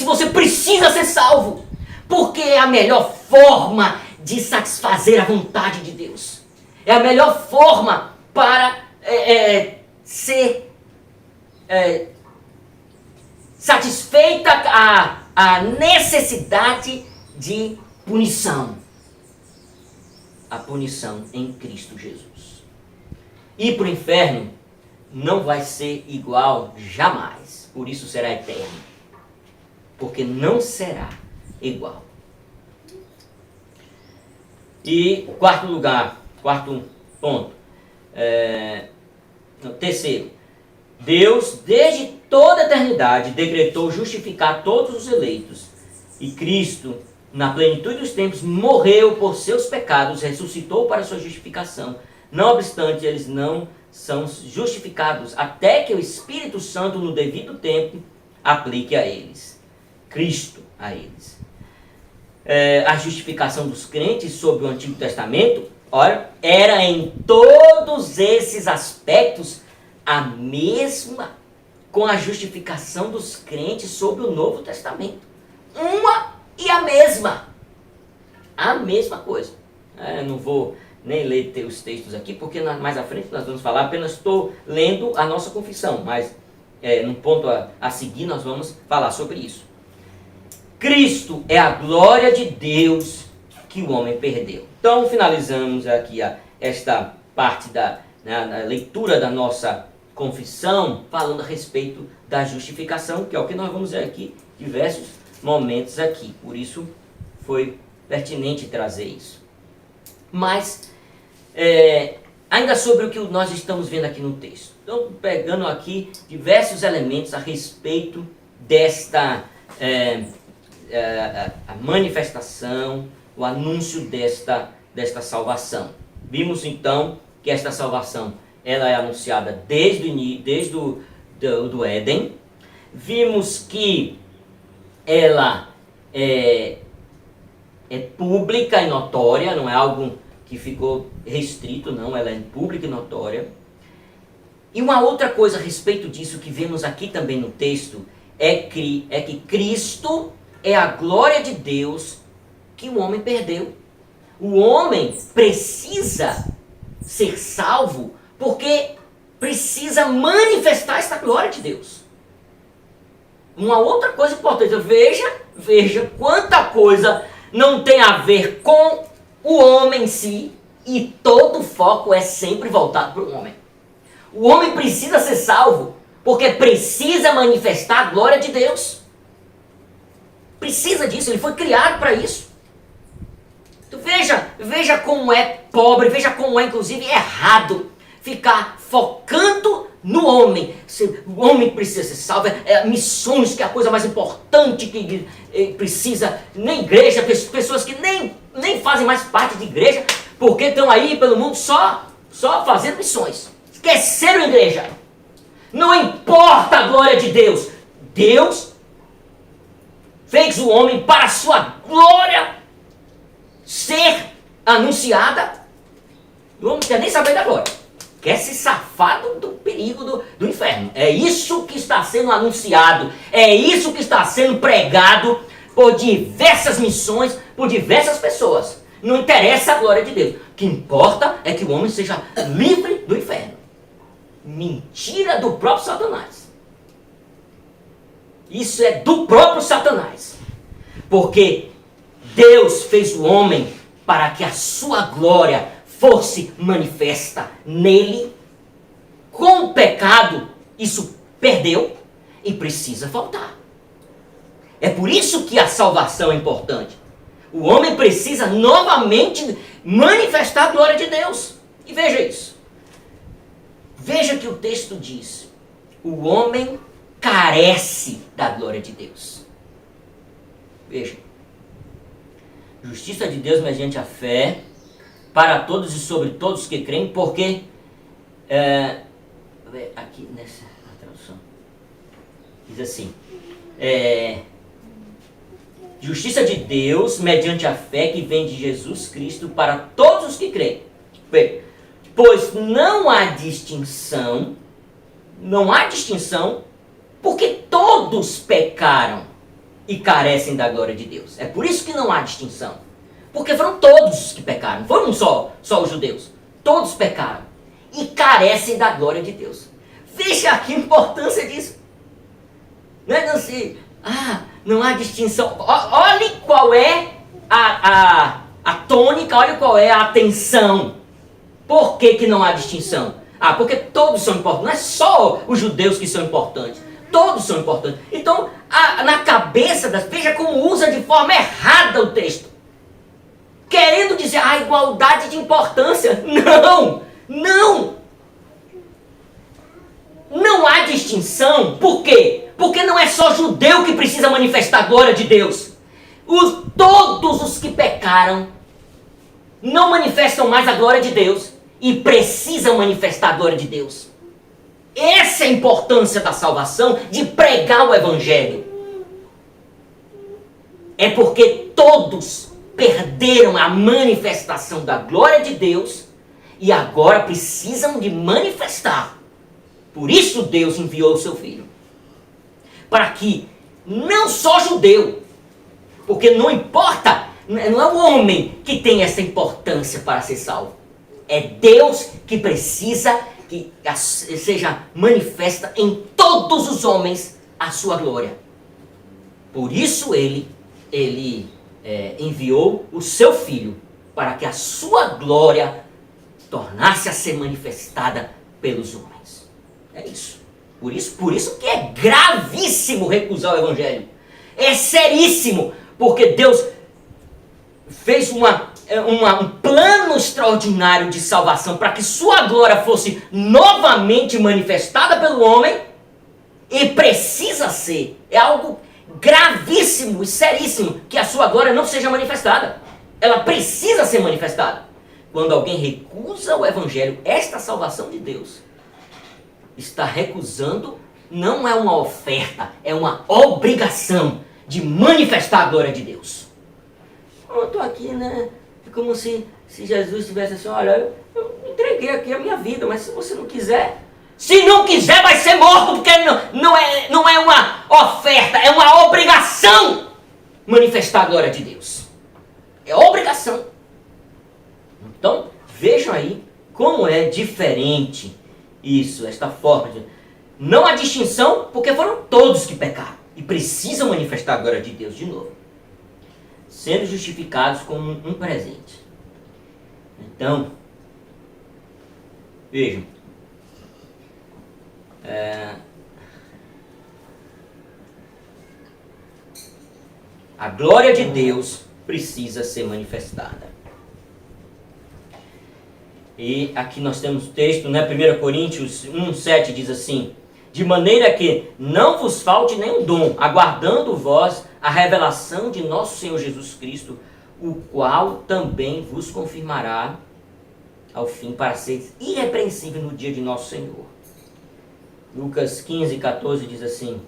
você precisa ser salvo, porque é a melhor forma de satisfazer a vontade de Deus. É a melhor forma para ser satisfeita a necessidade de punição. A punição em Cristo Jesus. Ir para o inferno não vai ser igual jamais. Por isso será eterno. Porque não será igual. E quarto ponto. Terceiro. Deus, desde toda a eternidade, decretou justificar todos os eleitos. E Cristo, na plenitude dos tempos, morreu por seus pecados, ressuscitou para sua justificação. Não obstante, eles não são justificados até que o Espírito Santo, no devido tempo, aplique a eles. Cristo a eles. A justificação dos crentes sob o Antigo Testamento, ora, era em todos esses aspectos a mesma com a justificação dos crentes sob o Novo Testamento. Uma e a mesma. A mesma coisa. Não vou nem ler os textos aqui, porque mais à frente nós vamos falar, apenas estou lendo a nossa confissão, mas no ponto a seguir nós vamos falar sobre isso. Cristo é a glória de Deus que o homem perdeu. Então finalizamos aqui esta parte da leitura da nossa confissão, falando a respeito da justificação, que é o que nós vamos ver aqui, diversos momentos aqui. Por isso foi pertinente trazer isso. Mas, ainda sobre o que nós estamos vendo aqui no texto. Então, pegando aqui diversos elementos a respeito desta a manifestação, o anúncio desta salvação. Vimos então que esta salvação ela é anunciada desde o Éden. Vimos que ela é pública e notória, não é algo que ficou restrito, não, ela é pública e notória. E uma outra coisa a respeito disso que vemos aqui também no texto é que Cristo é a glória de Deus que o homem perdeu. O homem precisa ser salvo porque precisa manifestar esta glória de Deus. Uma outra coisa importante, veja quanta coisa não tem a ver com o homem em si e todo o foco é sempre voltado para o homem. O homem precisa ser salvo porque precisa manifestar a glória de Deus. Precisa disso, ele foi criado para isso. Então veja como é pobre, veja como é inclusive errado ficar focando no homem. O homem precisa ser salvo, missões que é a coisa mais importante que precisa, na igreja, pessoas que nem fazem mais parte de igreja, porque estão aí pelo mundo só fazendo missões. Esqueceram a igreja. Não importa a glória de Deus. Deus fez o homem para a sua glória ser anunciada. O homem não quer nem saber da glória. Quer se safar do perigo do inferno. É isso que está sendo anunciado. É isso que está sendo pregado por diversas missões, por diversas pessoas. Não interessa a glória de Deus. O que importa é que o homem seja livre do inferno. mentira do próprio Satanás. Isso é do próprio Satanás. Porque Deus fez o homem para que a sua glória fosse manifesta nele. Com o pecado, isso perdeu e precisa voltar. É por isso que a salvação é importante. O homem precisa novamente manifestar a glória de Deus. E veja isso. Veja que o texto diz: o homem carece da glória de Deus. Veja. Justiça de Deus mediante a fé, para todos e sobre todos que creem, porque, aqui nessa tradução, diz assim, justiça de Deus mediante a fé que vem de Jesus Cristo para todos os que creem. Pois não há distinção, porque todos pecaram e carecem da glória de Deus. É por isso que não há distinção. Porque foram todos os que pecaram, não foram só os judeus. Todos pecaram e carecem da glória de Deus. Veja aqui a importância disso. Não é assim, não há distinção. Olhe qual é a tônica, olhe qual é a atenção. Por que não há distinção? Porque todos são importantes. Não é só os judeus que são importantes. Todos são importantes. Então, na cabeça veja como usa de forma errada o texto. Querendo dizer a igualdade de importância. Não há distinção. Por quê? Porque não é só judeu que precisa manifestar a glória de Deus. Todos os que pecaram não manifestam mais a glória de Deus e precisam manifestar a glória de Deus. Essa é a importância da salvação, de pregar o Evangelho. É porque todos perderam a manifestação da glória de Deus e agora precisam de manifestar. Por isso Deus enviou o seu Filho. Para que não só judeu, porque não importa, não é o homem que tem essa importância para ser salvo. É Deus que precisa que seja manifesta em todos os homens a sua glória. Por isso ele enviou o seu Filho, para que a sua glória tornasse a ser manifestada pelos homens. É isso. Por isso que é gravíssimo recusar o Evangelho. É seríssimo, porque Deus fez um plano extraordinário de salvação para que sua glória fosse novamente manifestada pelo homem, e precisa ser, é algo gravíssimo e seríssimo que a sua glória não seja manifestada. Ela precisa ser manifestada. Quando alguém recusa o Evangelho, esta salvação de Deus, está recusando, não é uma oferta, é uma obrigação de manifestar a glória de Deus. Eu estou aqui, né? É como se Jesus tivesse assim: olha, eu entreguei aqui a minha vida, mas se você não quiser, vai ser morto, porque não é uma oferta, é uma obrigação manifestar a glória de Deus. É obrigação. Então, vejam aí como é diferente isso, esta forma de... Não há distinção, porque foram todos que pecaram e precisam manifestar a glória de Deus de novo, sendo justificados como um presente. Então, vejam, a glória de Deus precisa ser manifestada. E aqui nós temos o texto, né? 1 Coríntios 1,7 diz assim: de maneira que não vos falte nenhum dom, aguardando vós a revelação de nosso Senhor Jesus Cristo, o qual também vos confirmará ao fim, para ser irrepreensível no dia de nosso Senhor. Lucas 15,14 diz assim: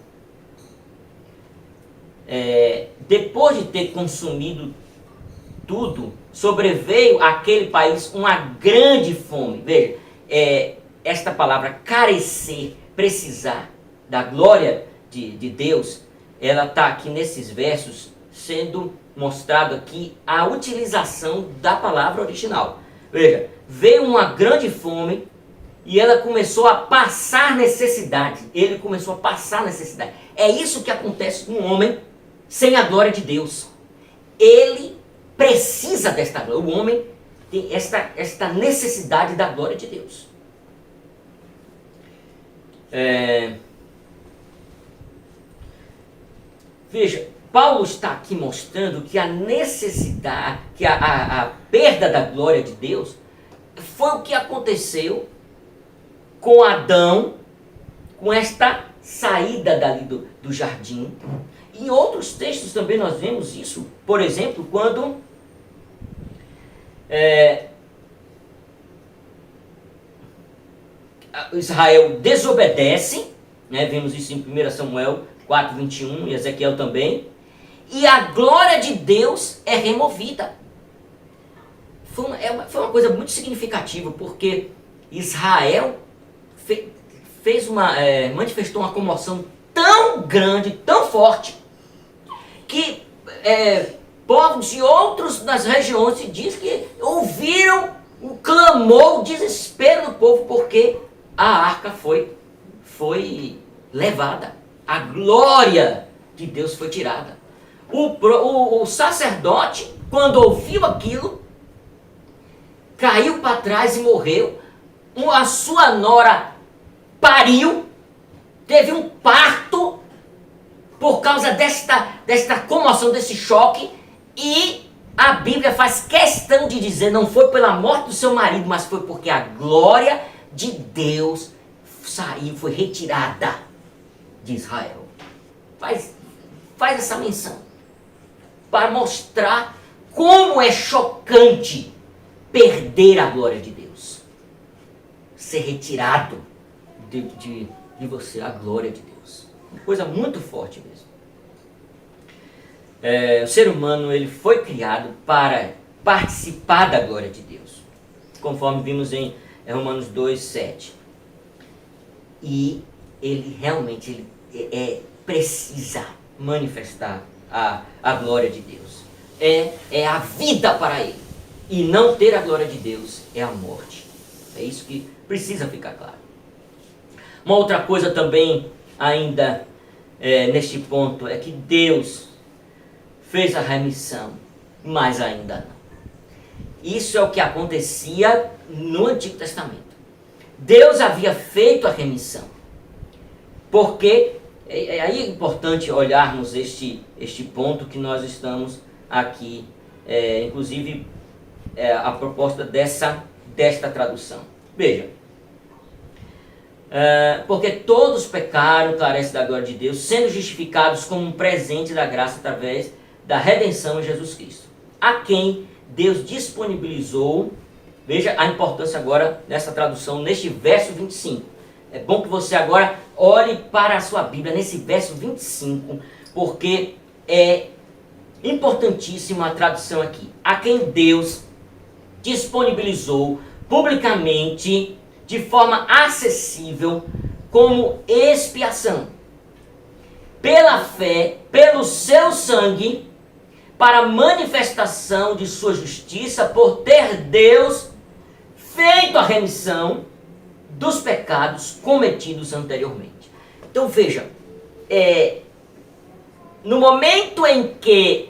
depois de ter consumido tudo, sobreveio àquele país uma grande fome. Veja, esta palavra carecer, precisar da glória de Deus, ela está aqui nesses versos sendo mostrado aqui a utilização da palavra original. Veja, veio uma grande fome e ela começou a passar necessidade. Ele começou a passar necessidade. É isso que acontece com um homem sem a glória de Deus. Ele precisa desta glória. O homem tem esta necessidade da glória de Deus. Veja, Paulo está aqui mostrando que a necessidade, que a perda da glória de Deus foi o que aconteceu com Adão, com esta saída dali do jardim. Em outros textos também nós vemos isso. Por exemplo, quando Israel desobedece, né, vemos isso em 1 Samuel 4, 21 e Ezequiel também, e a glória de Deus é removida. Foi uma coisa muito significativa, porque Israel manifestou uma comoção tão grande, tão forte, que povos de outras das regiões se diz que ouviram o clamor, o desespero do povo, porque a arca foi levada. A glória de Deus foi tirada. O sacerdote, quando ouviu aquilo, caiu para trás e morreu. A sua nora pariu, teve um parto por causa desta comoção, desse choque, e a Bíblia faz questão de dizer, não foi pela morte do seu marido, mas foi porque a glória de Deus foi retirada de Israel. Faz essa menção para mostrar como é chocante perder a glória de Deus, ser retirado de você a glória de Deus. Uma coisa muito forte mesmo. O ser humano, ele foi criado para participar da glória de Deus, conforme vimos em Romanos 2, 7. E ele realmente precisa manifestar a glória de Deus. É a vida para ele. E não ter a glória de Deus é a morte. É isso que precisa ficar claro. Uma outra coisa também, ainda neste ponto, é que Deus fez a remissão, mas ainda não. Isso é o que acontecia no Antigo Testamento. Deus havia feito a remissão. Porque aí é importante olharmos este ponto que nós estamos aqui, inclusive a proposta desta tradução. Veja, porque todos pecaram, carecem da glória de Deus, sendo justificados como um presente da graça através da redenção em Jesus Cristo, a quem Deus disponibilizou. Veja a importância agora dessa tradução neste verso 25. É bom que você agora olhe para a sua Bíblia nesse verso 25, porque é importantíssima a tradução aqui. A quem Deus disponibilizou publicamente, de forma acessível, como expiação, pela fé, pelo seu sangue, para a manifestação de sua justiça, por ter Deus feito a remissão dos pecados cometidos anteriormente. Então veja, no momento em que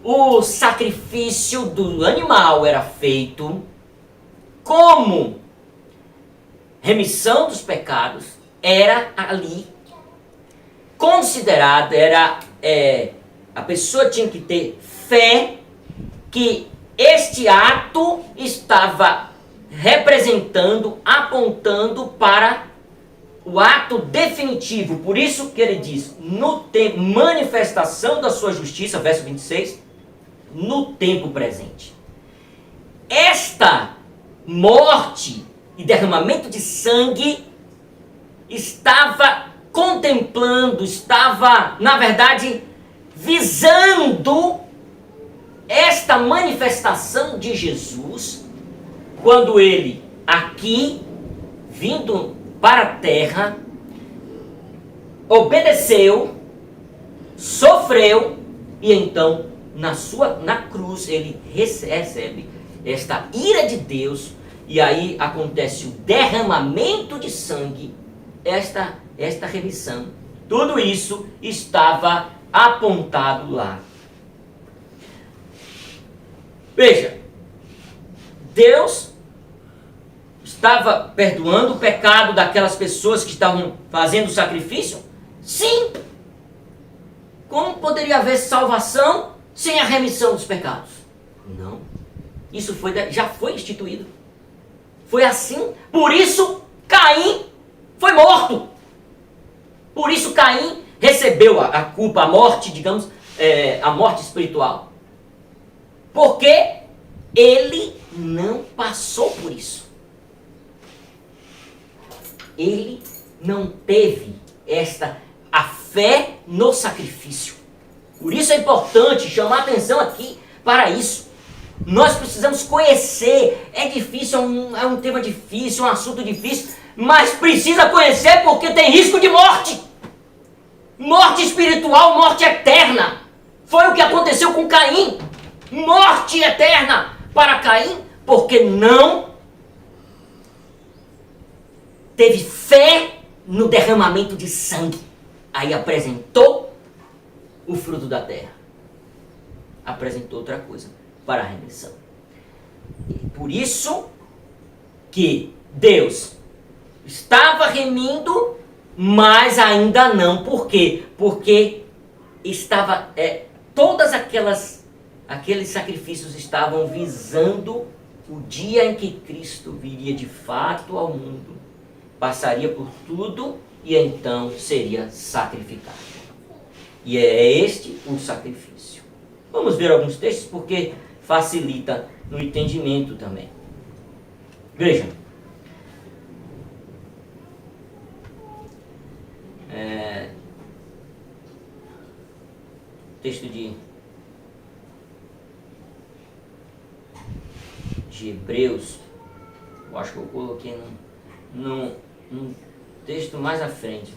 o sacrifício do animal era feito como remissão dos pecados, era ali considerado, a pessoa tinha que ter fé que este ato estava representando, apontando para o ato definitivo. Por isso que ele diz, no tempo, manifestação da sua justiça, verso 26, no tempo presente. Esta morte e derramamento de sangue estava contemplando, estava, na verdade, visando esta manifestação de Jesus, quando ele, aqui, vindo para a terra, obedeceu, sofreu, e então, na cruz, ele recebe esta ira de Deus, e aí acontece o derramamento de sangue, esta remissão. Tudo isso estava apontado lá. Veja, Deus estava perdoando o pecado daquelas pessoas que estavam fazendo o sacrifício? Sim! Como poderia haver salvação sem a remissão dos pecados? Não. Isso já foi instituído. Foi assim. Por isso, Caim foi morto. Por isso, Caim recebeu a culpa, a morte, digamos, a morte espiritual. Porque ele não passou por isso. Ele não teve a fé no sacrifício. Por isso é importante chamar atenção aqui para isso. Nós precisamos conhecer. É difícil, é um tema difícil, um assunto difícil, mas precisa conhecer porque tem risco de morte. Morte espiritual, morte eterna. Foi o que aconteceu com Caim. Morte eterna para Caim, porque não teve fé no derramamento de sangue. Aí apresentou o fruto da terra. Apresentou outra coisa para a remissão. Por isso que Deus estava remindo, mas ainda não. Por quê? Porque estava todas aqueles sacrifícios estavam visando o dia em que Cristo viria de fato ao mundo, passaria por tudo e então seria sacrificado. E é este o sacrifício. Vamos ver alguns textos porque facilita no entendimento também. Veja. Texto de Hebreus. Eu acho que eu coloquei num texto mais à frente.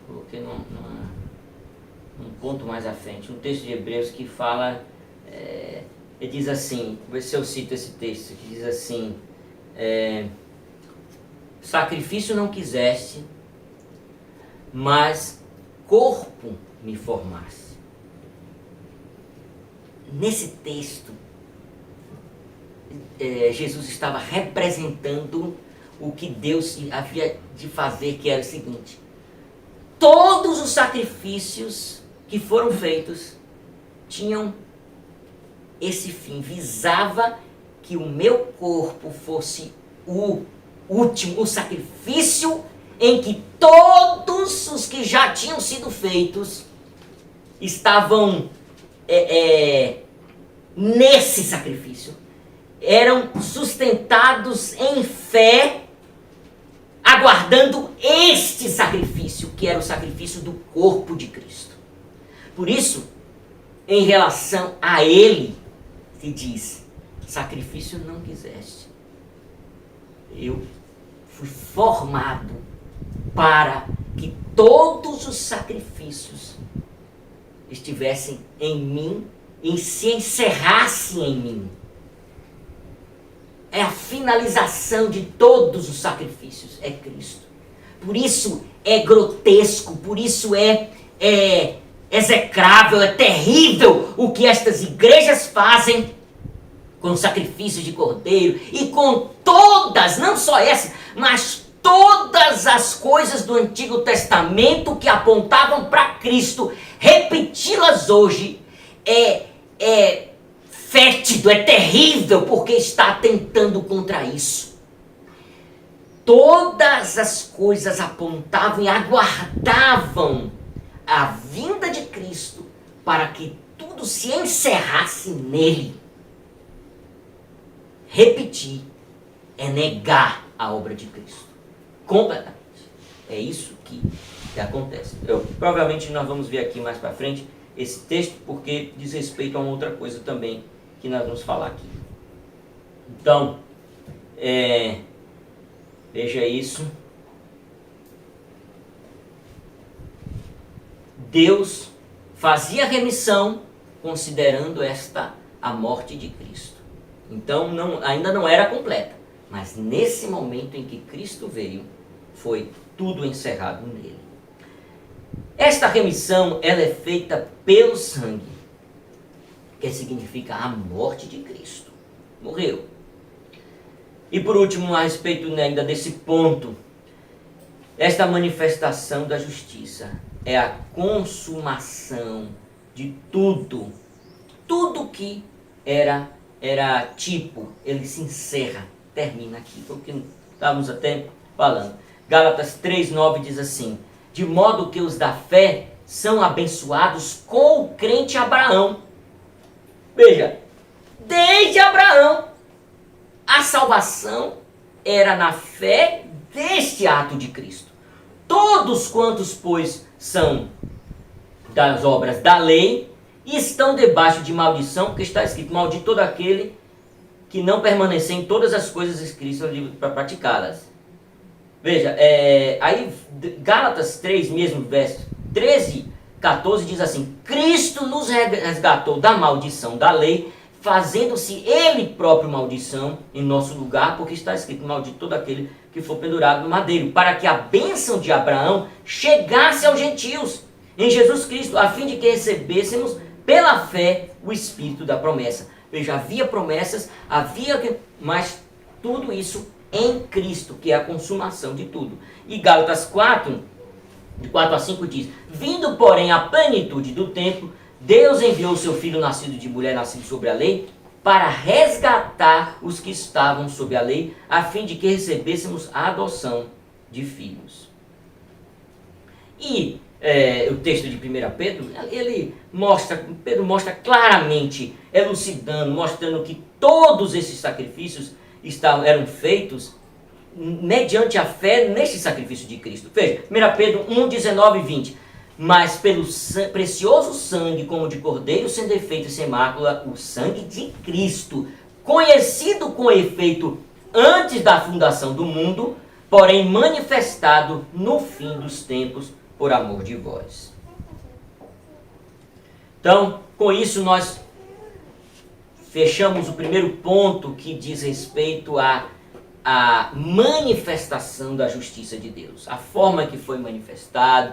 Coloquei num ponto mais à frente. Um texto de Hebreus que fala... ele diz assim, vou ver se eu cito esse texto, que diz assim, sacrifício não quiseste, mas corpo me formaste. Nesse texto, Jesus estava representando o que Deus havia de fazer, que era o seguinte: todos os sacrifícios que foram feitos tinham esse fim, visava que o meu corpo fosse o último, o sacrifício em que todos os que já tinham sido feitos estavam nesse sacrifício, eram sustentados em fé, aguardando este sacrifício, que era o sacrifício do corpo de Cristo. Por isso, em relação a ele, se diz, sacrifício não quiseste. Eu fui formado para que todos os sacrifícios estivessem em mim e se encerrassem em mim. É a finalização de todos os sacrifícios, é Cristo. Por isso é grotesco, por isso é execrável, é terrível o que estas igrejas fazem com sacrifício de cordeiro e com todas, não só essas, mas todas as coisas do Antigo Testamento que apontavam para Cristo. Repeti-las hoje é fétido, é terrível, porque está atentando contra isso. Todas as coisas apontavam e aguardavam a vinda de Cristo para que tudo se encerrasse nele. Repetir é negar a obra de Cristo. Completamente. É isso que acontece. Provavelmente nós vamos ver aqui mais para frente esse texto, porque diz respeito a uma outra coisa também que nós vamos falar aqui. Então, veja isso. Deus fazia remissão considerando esta a morte de Cristo. Então ainda não era completa, mas nesse momento em que Cristo veio, foi tudo encerrado nele. Esta remissão ela é feita pelo sangue, que significa a morte de Cristo. Morreu. E por último, a respeito ainda desse ponto, esta manifestação da justiça é a consumação de tudo. Tudo que era tipo, ele se encerra, termina aqui. Foi o que estávamos até falando. Gálatas 3:9 diz assim: de modo que os da fé são abençoados com o crente Abraão. Veja, desde Abraão, a salvação era na fé deste ato de Cristo. Todos quantos, pois, são das obras da lei, estão debaixo de maldição, porque está escrito: maldito todo aquele que não permanecer em todas as coisas escritas no livro para praticá-las. Veja, aí Gálatas 3 mesmo, verso 13, 14 diz assim: Cristo nos resgatou da maldição da lei, fazendo-se ele próprio maldição em nosso lugar, porque está escrito: maldito todo aquele que for pendurado no madeiro, para que a bênção de Abraão chegasse aos gentios em Jesus Cristo, a fim de que recebêssemos pela fé o Espírito da promessa. Veja, havia promessas, mas tudo isso em Cristo, que é a consumação de tudo. E Gálatas 4, de 4 a 5 diz: vindo, porém, a plenitude do tempo, Deus enviou o seu Filho nascido de mulher, nascido sobre a lei, para resgatar os que estavam sob a lei, a fim de que recebêssemos a adoção de filhos. E o texto de 1 Pedro, Pedro mostra claramente, elucidando, mostrando que todos esses sacrifícios eram feitos mediante a fé neste sacrifício de Cristo. Veja, 1 Pedro 1, 19 e 20. Mas pelo precioso sangue, como de cordeiro sem defeito e sem mácula, o sangue de Cristo, conhecido com efeito antes da fundação do mundo, porém manifestado no fim dos tempos por amor de vós. Então, com isso nós fechamos o primeiro ponto, que diz respeito à manifestação da justiça de Deus. A forma que foi manifestado,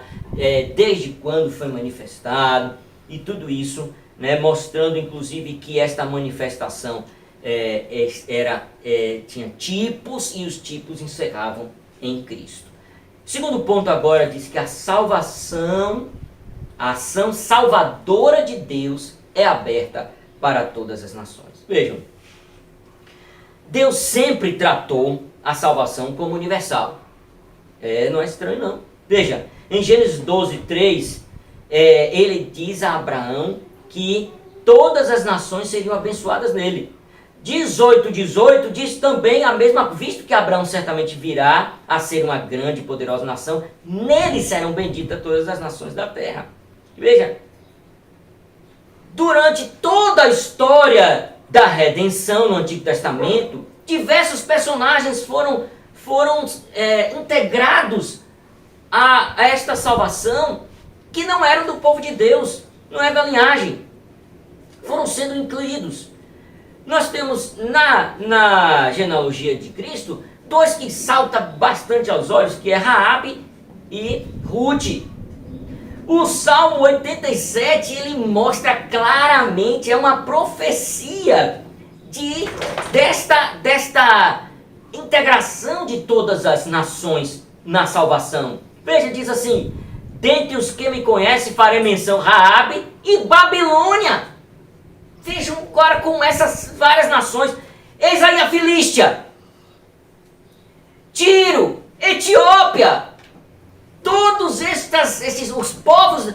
desde quando foi manifestado, e tudo isso, né, mostrando inclusive que esta manifestação tinha tipos, e os tipos encerravam em Cristo. Segundo ponto agora diz que a salvação, a ação salvadora de Deus é aberta para todas as nações. Vejam, Deus sempre tratou a salvação como universal. Não é estranho não. Veja, em Gênesis 12, 3, ele diz a Abraão que todas as nações seriam abençoadas nele. 18 diz também a mesma, visto que Abraão certamente virá a ser uma grande e poderosa nação, nele serão benditas todas as nações da terra. Veja, durante toda a história da redenção no Antigo Testamento, diversos personagens foram integrados a esta salvação, que não eram do povo de Deus, não é da linhagem, foram sendo incluídos. Nós temos na genealogia de Cristo dois que saltam bastante aos olhos, que é Raabe e Ruth. O Salmo 87, ele mostra claramente, é uma profecia desta integração de todas as nações na salvação. Veja, diz assim: dentre os que me conhecem farei menção Raabe e Babilônia. Vejam agora com essas várias nações. Eis aí a Filístia, Tiro, Etiópia. Todos os povos,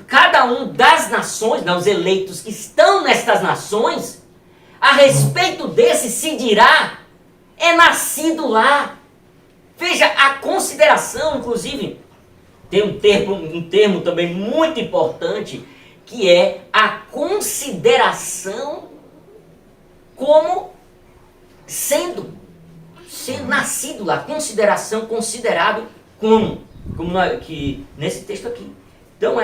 cada um das nações, os eleitos que estão nestas nações, a respeito desse se dirá, é nascido lá. Veja a consideração, inclusive, tem um termo também muito importante, que é a consideração como sendo nascido lá, consideração, considerado como que nesse texto aqui. Então,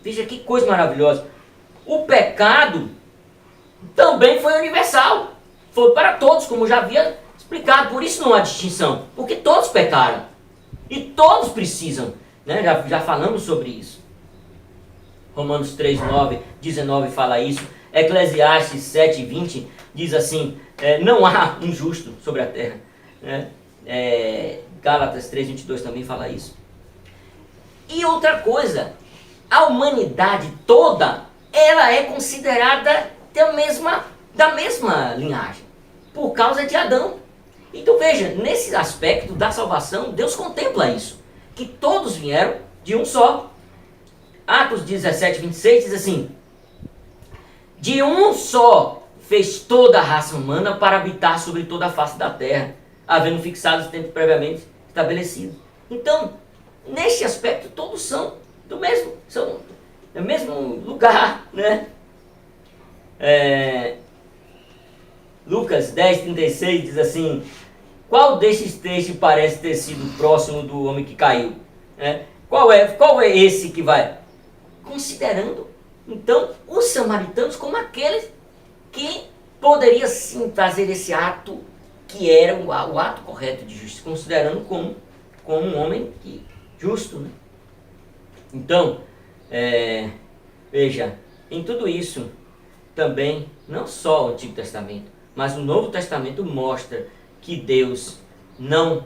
veja que coisa maravilhosa. O pecado também foi universal. Foi para todos, como já havia explicado. Por isso não há distinção. Porque todos pecaram. E todos precisam. Né? Já falamos sobre isso. Romanos 3, 9, 19 fala isso. Eclesiastes 7, 20 diz assim, não há um justo sobre a terra. Né? Gálatas 3, 22 também fala isso. E outra coisa, a humanidade toda, ela é considerada da mesma linhagem, por causa de Adão. Então veja, nesse aspecto da salvação, Deus contempla isso, que todos vieram de um só. Atos 17, 26 diz assim, de um só fez toda a raça humana para habitar sobre toda a face da terra, havendo fixado os tempos previamente estabelecidos. Então, neste aspecto, todos são do mesmo lugar, né? Lucas 10, 36 diz assim, qual destes três parece ter sido próximo do homem que caiu? Qual é esse que vai? Considerando, então, os samaritanos como aqueles que poderia sim fazer esse ato que era o ato correto de justiça, considerando como um homem justo. Né? Então, veja, em tudo isso, também, não só o Antigo Testamento, mas o Novo Testamento mostra que Deus não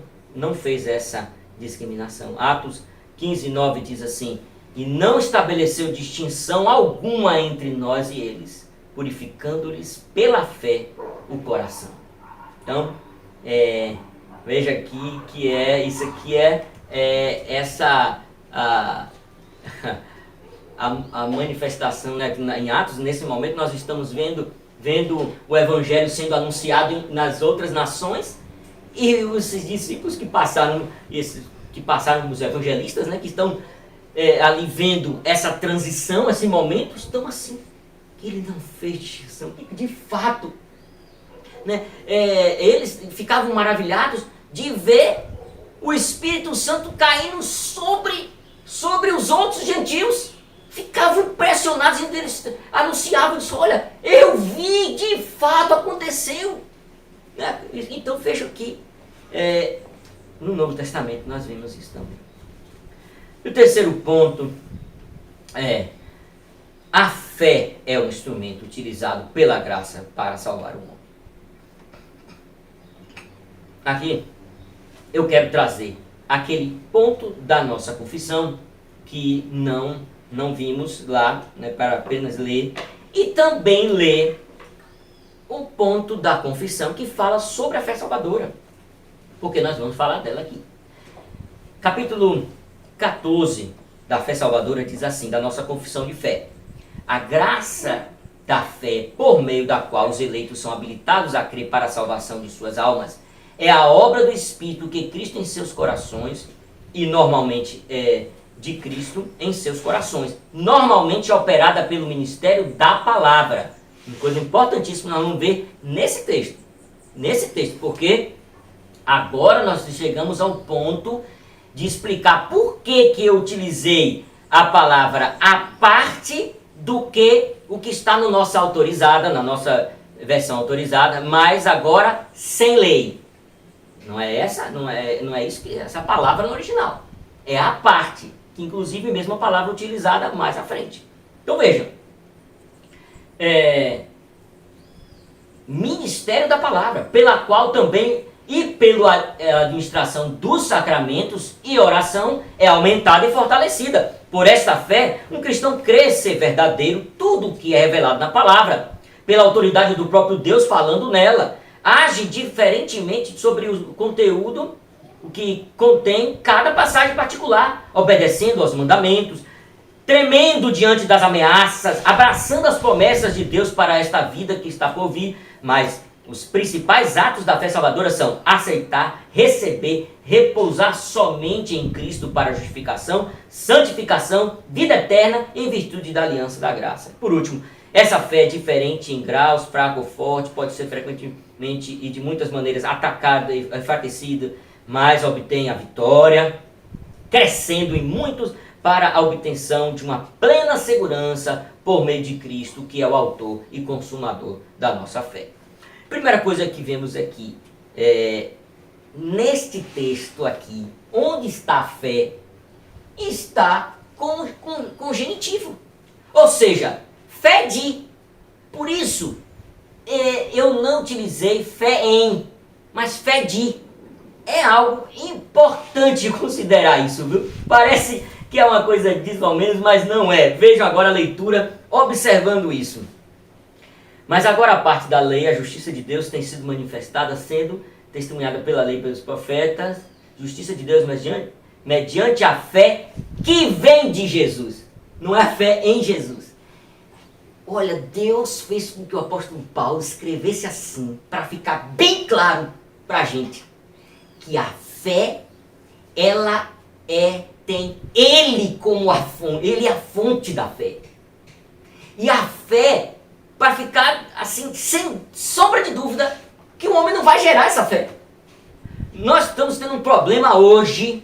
fez essa discriminação. Atos 15, 9 diz assim, e não estabeleceu distinção alguma entre nós e eles, purificando-lhes pela fé o coração. Então, veja aqui que isso aqui essa a manifestação, né, em Atos. Nesse momento nós estamos vendo o Evangelho sendo anunciado nas outras nações, e os discípulos que passaram, os evangelistas, né, que estão ali vendo essa transição, esse momento, estão assim, que ele não fez distinção, de fato, né, eles ficavam maravilhados de ver o Espírito Santo caindo sobre os outros gentios. Ficavam impressionados, e eles anunciavam isso, olha, eu vi, de fato aconteceu. Né? Então veja aqui, no Novo Testamento nós vemos isso também. E o terceiro ponto a fé é um instrumento utilizado pela graça para salvar o homem. Aqui eu quero trazer aquele ponto da nossa confissão que não vimos lá, né, para apenas ler, e também ler o ponto da confissão que fala sobre a fé salvadora, porque nós vamos falar dela aqui. Capítulo 14 da fé salvadora diz assim, da nossa confissão de fé: a graça da fé, por meio da qual os eleitos são habilitados a crer para a salvação de suas almas, é a obra do Espírito que Cristo em seus corações, e normalmente de Cristo em seus corações, normalmente operada pelo ministério da palavra. Uma coisa importantíssima nós vamos ver nesse texto, porque agora nós chegamos ao ponto de explicar por que eu utilizei a palavra a parte do que o que está no nossa autorizada, na nossa versão autorizada, mas agora sem lei. Não é isso que essa palavra no original. É a parte, que inclusive mesmo a palavra utilizada mais à frente. Então vejam. Ministério da palavra, pela qual também e pela administração dos sacramentos e oração é aumentada e fortalecida. Por esta fé, um cristão crê ser verdadeiro tudo o que é revelado na palavra, pela autoridade do próprio Deus falando nela. Age diferentemente sobre o conteúdo, o que contém cada passagem particular, obedecendo aos mandamentos, tremendo diante das ameaças, abraçando as promessas de Deus para esta vida que está por vir. Mas os principais atos da fé salvadora são aceitar, receber, repousar somente em Cristo para justificação, santificação, vida eterna em virtude da aliança da graça. Por último, essa fé é diferente em graus, fraco ou forte, pode ser frequentemente e de muitas maneiras atacada e enfraquecida, mas obtém a vitória. crescendo em muitos para a obtenção de uma plena segurança por meio de Cristo, que é o autor e consumador da nossa fé. Primeira coisa que vemos aqui, neste texto aqui, onde está a fé, está com genitivo. Ou seja, fé de. Por isso, eu não utilizei fé em, mas fé de. É algo importante considerar isso, viu? Parece que é uma coisa disso ao menos, mas não é. Vejam agora a leitura observando isso. Mas agora a parte da lei, a justiça de Deus tem sido manifestada, sendo testemunhada pela lei e pelos profetas. Justiça de Deus mediante a fé que vem de Jesus. Não é a fé em Jesus. Olha, Deus fez com que o apóstolo Paulo escrevesse assim, para ficar bem claro para a gente, que a fé, ela tem Ele como a fonte, Ele é a fonte da fé. E a fé, para ficar assim, sem sombra de dúvida, que o homem não vai gerar essa fé. Nós estamos tendo um problema hoje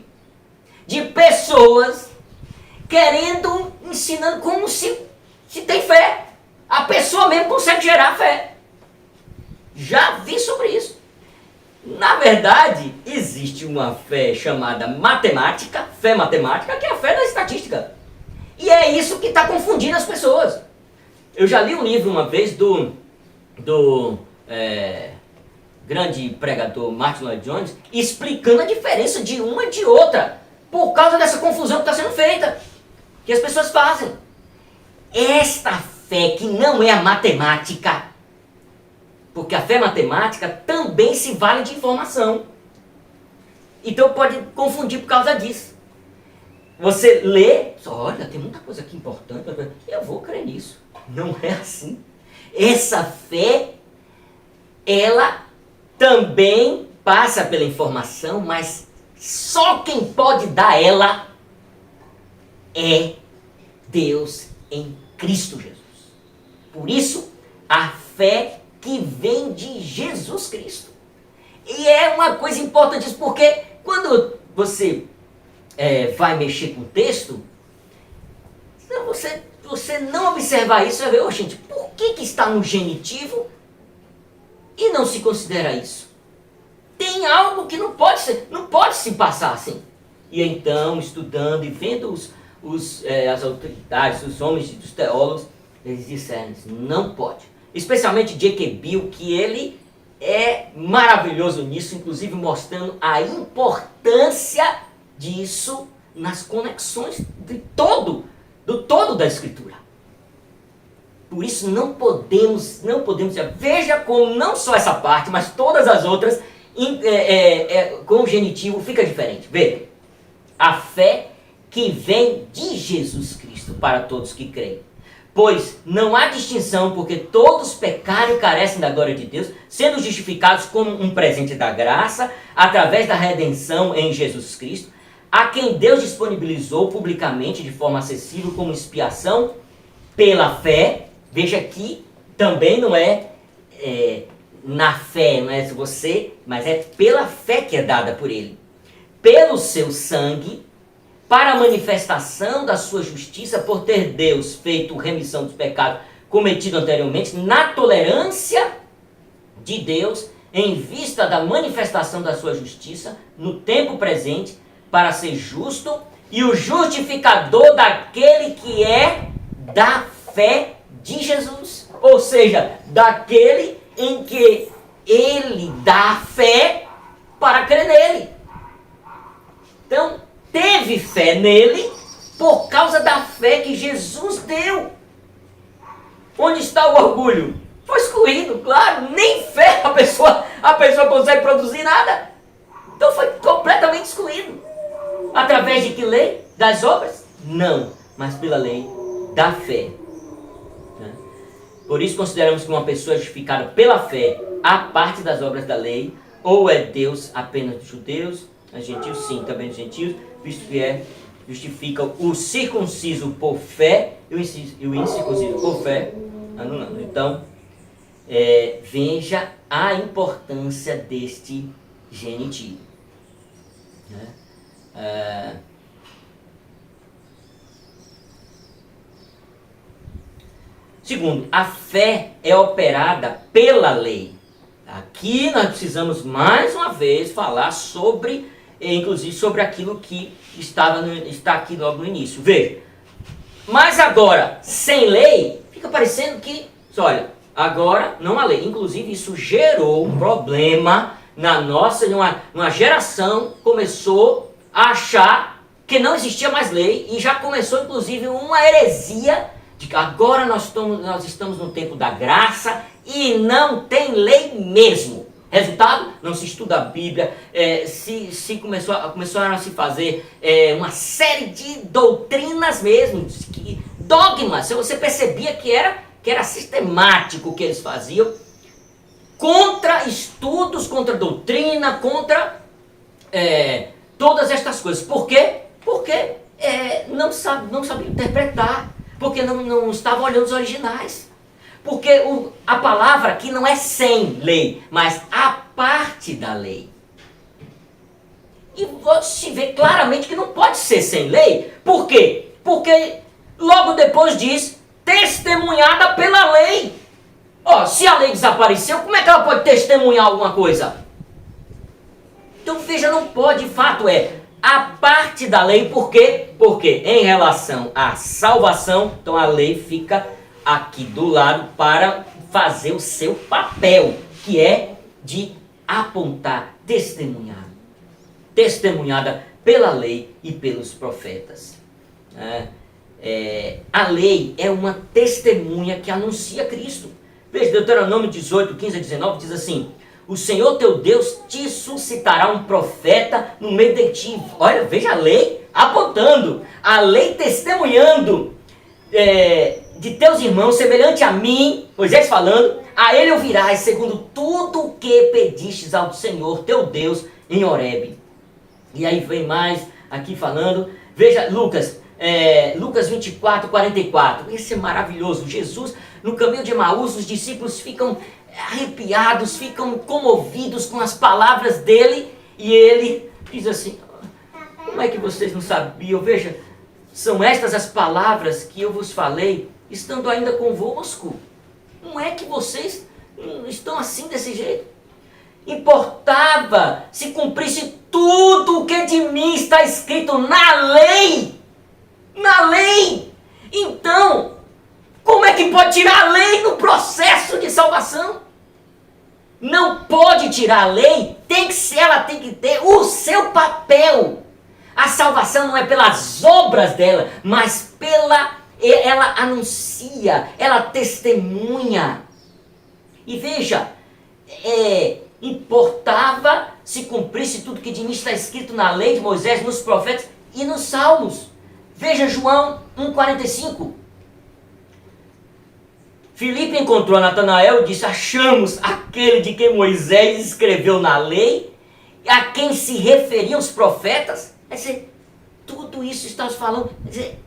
de pessoas querendo, ensinando como se tem fé. A pessoa mesmo consegue gerar fé. Já vi sobre isso. Na verdade, existe uma fé chamada matemática, fé matemática, que é a fé da estatística. E é isso que está confundindo as pessoas. Eu já li um livro uma vez do grande pregador Martin Lloyd Jones, explicando a diferença de uma e de outra, por causa dessa confusão que está sendo feita, que as pessoas fazem. Esta fé que não é a matemática, porque a fé matemática também se vale de informação. Então pode confundir por causa disso. Você lê, olha, tem muita coisa aqui importante, eu vou crer nisso. Não é assim. Essa fé, ela também passa pela informação, mas só quem pode dar ela é Deus em Cristo Jesus. Por isso, a fé que vem de Jesus Cristo. E é uma coisa importante isso, porque quando você vai mexer com o texto, se você não observar isso, você vai ver, gente, por que está no genitivo e não se considera isso? Tem algo que não pode se passar assim. E então, estudando e vendo as autoridades, os homens e os teólogos, eles disseram isso, não pode. Especialmente J.K. Bill, que ele é maravilhoso nisso, inclusive mostrando a importância disso nas conexões do todo da Escritura. Por isso não podemos, veja como não só essa parte, mas todas as outras, com o genitivo fica diferente. Veja, a fé que vem de Jesus Cristo para todos que creem. Pois não há distinção, porque todos pecaram e carecem da glória de Deus, sendo justificados como um presente da graça, através da redenção em Jesus Cristo, a quem Deus disponibilizou publicamente de forma acessível como expiação pela fé. Veja aqui, também não é na fé, não é você, mas é pela fé que é dada por Ele. Pelo seu sangue, para a manifestação da sua justiça, por ter Deus feito remissão dos pecados cometidos anteriormente, na tolerância de Deus, em vista da manifestação da sua justiça, no tempo presente, para ser justo e o justificador daquele que é da fé de Jesus. Ou seja, daquele em que ele dá fé para crer nele. Então, teve fé nele por causa da fé que Jesus deu. Onde está o orgulho? Foi excluído, claro. Nem fé a pessoa consegue produzir nada. Então foi completamente excluído. Através de que lei? Das obras? Não, mas pela lei da fé. Por isso consideramos que uma pessoa é justificada pela fé a parte das obras da lei, ou é Deus apenas dos judeus, a gentios sim, também dos gentios, visto que justifica o circunciso por fé e o incircunciso por fé anulando. Então, veja a importância deste genitivo. Segundo, a fé é operada pela lei. Aqui nós precisamos mais uma vez falar sobre, inclusive sobre aquilo que está aqui logo no início. Veja, mas agora, sem lei, fica parecendo que, olha, agora não há lei. Inclusive isso gerou um problema na nossa, uma geração começou a achar que não existia mais lei e já começou inclusive uma heresia de que agora nós estamos no tempo da graça e não tem lei mesmo. Resultado, não se estuda a Bíblia, começaram a se fazer uma série de doutrinas mesmo, dogmas. Você percebia que era sistemático o que eles faziam, contra estudos, contra doutrina, contra todas estas coisas. Por quê? Porque não sabia interpretar, porque não estavam olhando os originais. Porque a palavra aqui não é sem lei, mas a parte da lei. E você vê claramente que não pode ser sem lei. Por quê? Porque logo depois diz, testemunhada pela lei. Se a lei desapareceu, como é que ela pode testemunhar alguma coisa? Então veja, não pode, de fato a parte da lei. Por quê? Porque em relação à salvação, então a lei fica aqui do lado para fazer o seu papel, que é de apontar, testemunhada pela lei e pelos profetas. A lei é uma testemunha que anuncia Cristo. Veja, Deuteronômio 18, 15 a 19 diz assim: o Senhor teu Deus te suscitará um profeta no meio de ti. Olha, veja a lei apontando, a lei testemunhando de teus irmãos, semelhante a mim, Moisés falando, a ele ouvirás segundo tudo o que pedistes ao Senhor teu Deus em Horebe. E aí vem mais aqui falando, veja Lucas 24, 44, esse é maravilhoso. Jesus, no caminho de Emaús, os discípulos ficam arrepiados, ficam comovidos com as palavras dele, e ele diz assim: como é que vocês não sabiam? Veja, são estas as palavras que eu vos falei, estando ainda convosco. Como é que vocês estão assim, desse jeito? Importava se cumprisse tudo o que de mim está escrito na lei. Na lei. Então, como é que pode tirar a lei no processo de salvação? Não pode tirar a lei, ela tem que ter o seu papel. A salvação não é pelas obras dela, mas ela anuncia, ela testemunha. E veja, importava se cumprisse tudo que de mim está escrito na lei de Moisés, nos profetas e nos salmos. Veja João 1,45. Filipe encontrou Natanael e disse: achamos aquele de quem Moisés escreveu na lei, a quem se referiam os profetas. Quer dizer, tudo isso estamos falando. Quer dizer,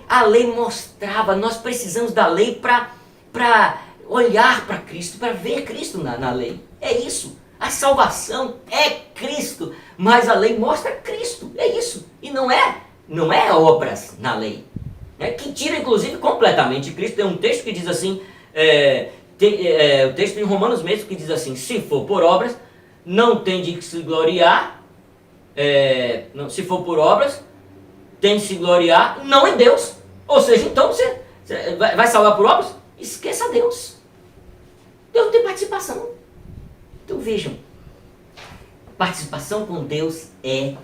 a lei mostrava, nós precisamos da lei para olhar para Cristo, para ver Cristo na lei. É isso. A salvação é Cristo, mas a lei mostra Cristo. É isso. E não é obras na lei. Que tira inclusive completamente Cristo. Tem um texto que diz assim, o texto em Romanos mesmo que diz assim: se for por obras, não tem de se gloriar, se for por obras, tem de se gloriar não em Deus. Ou seja, então você vai salvar por obras? Esqueça Deus. Deus não tem participação. Então vejam, participação com Deus é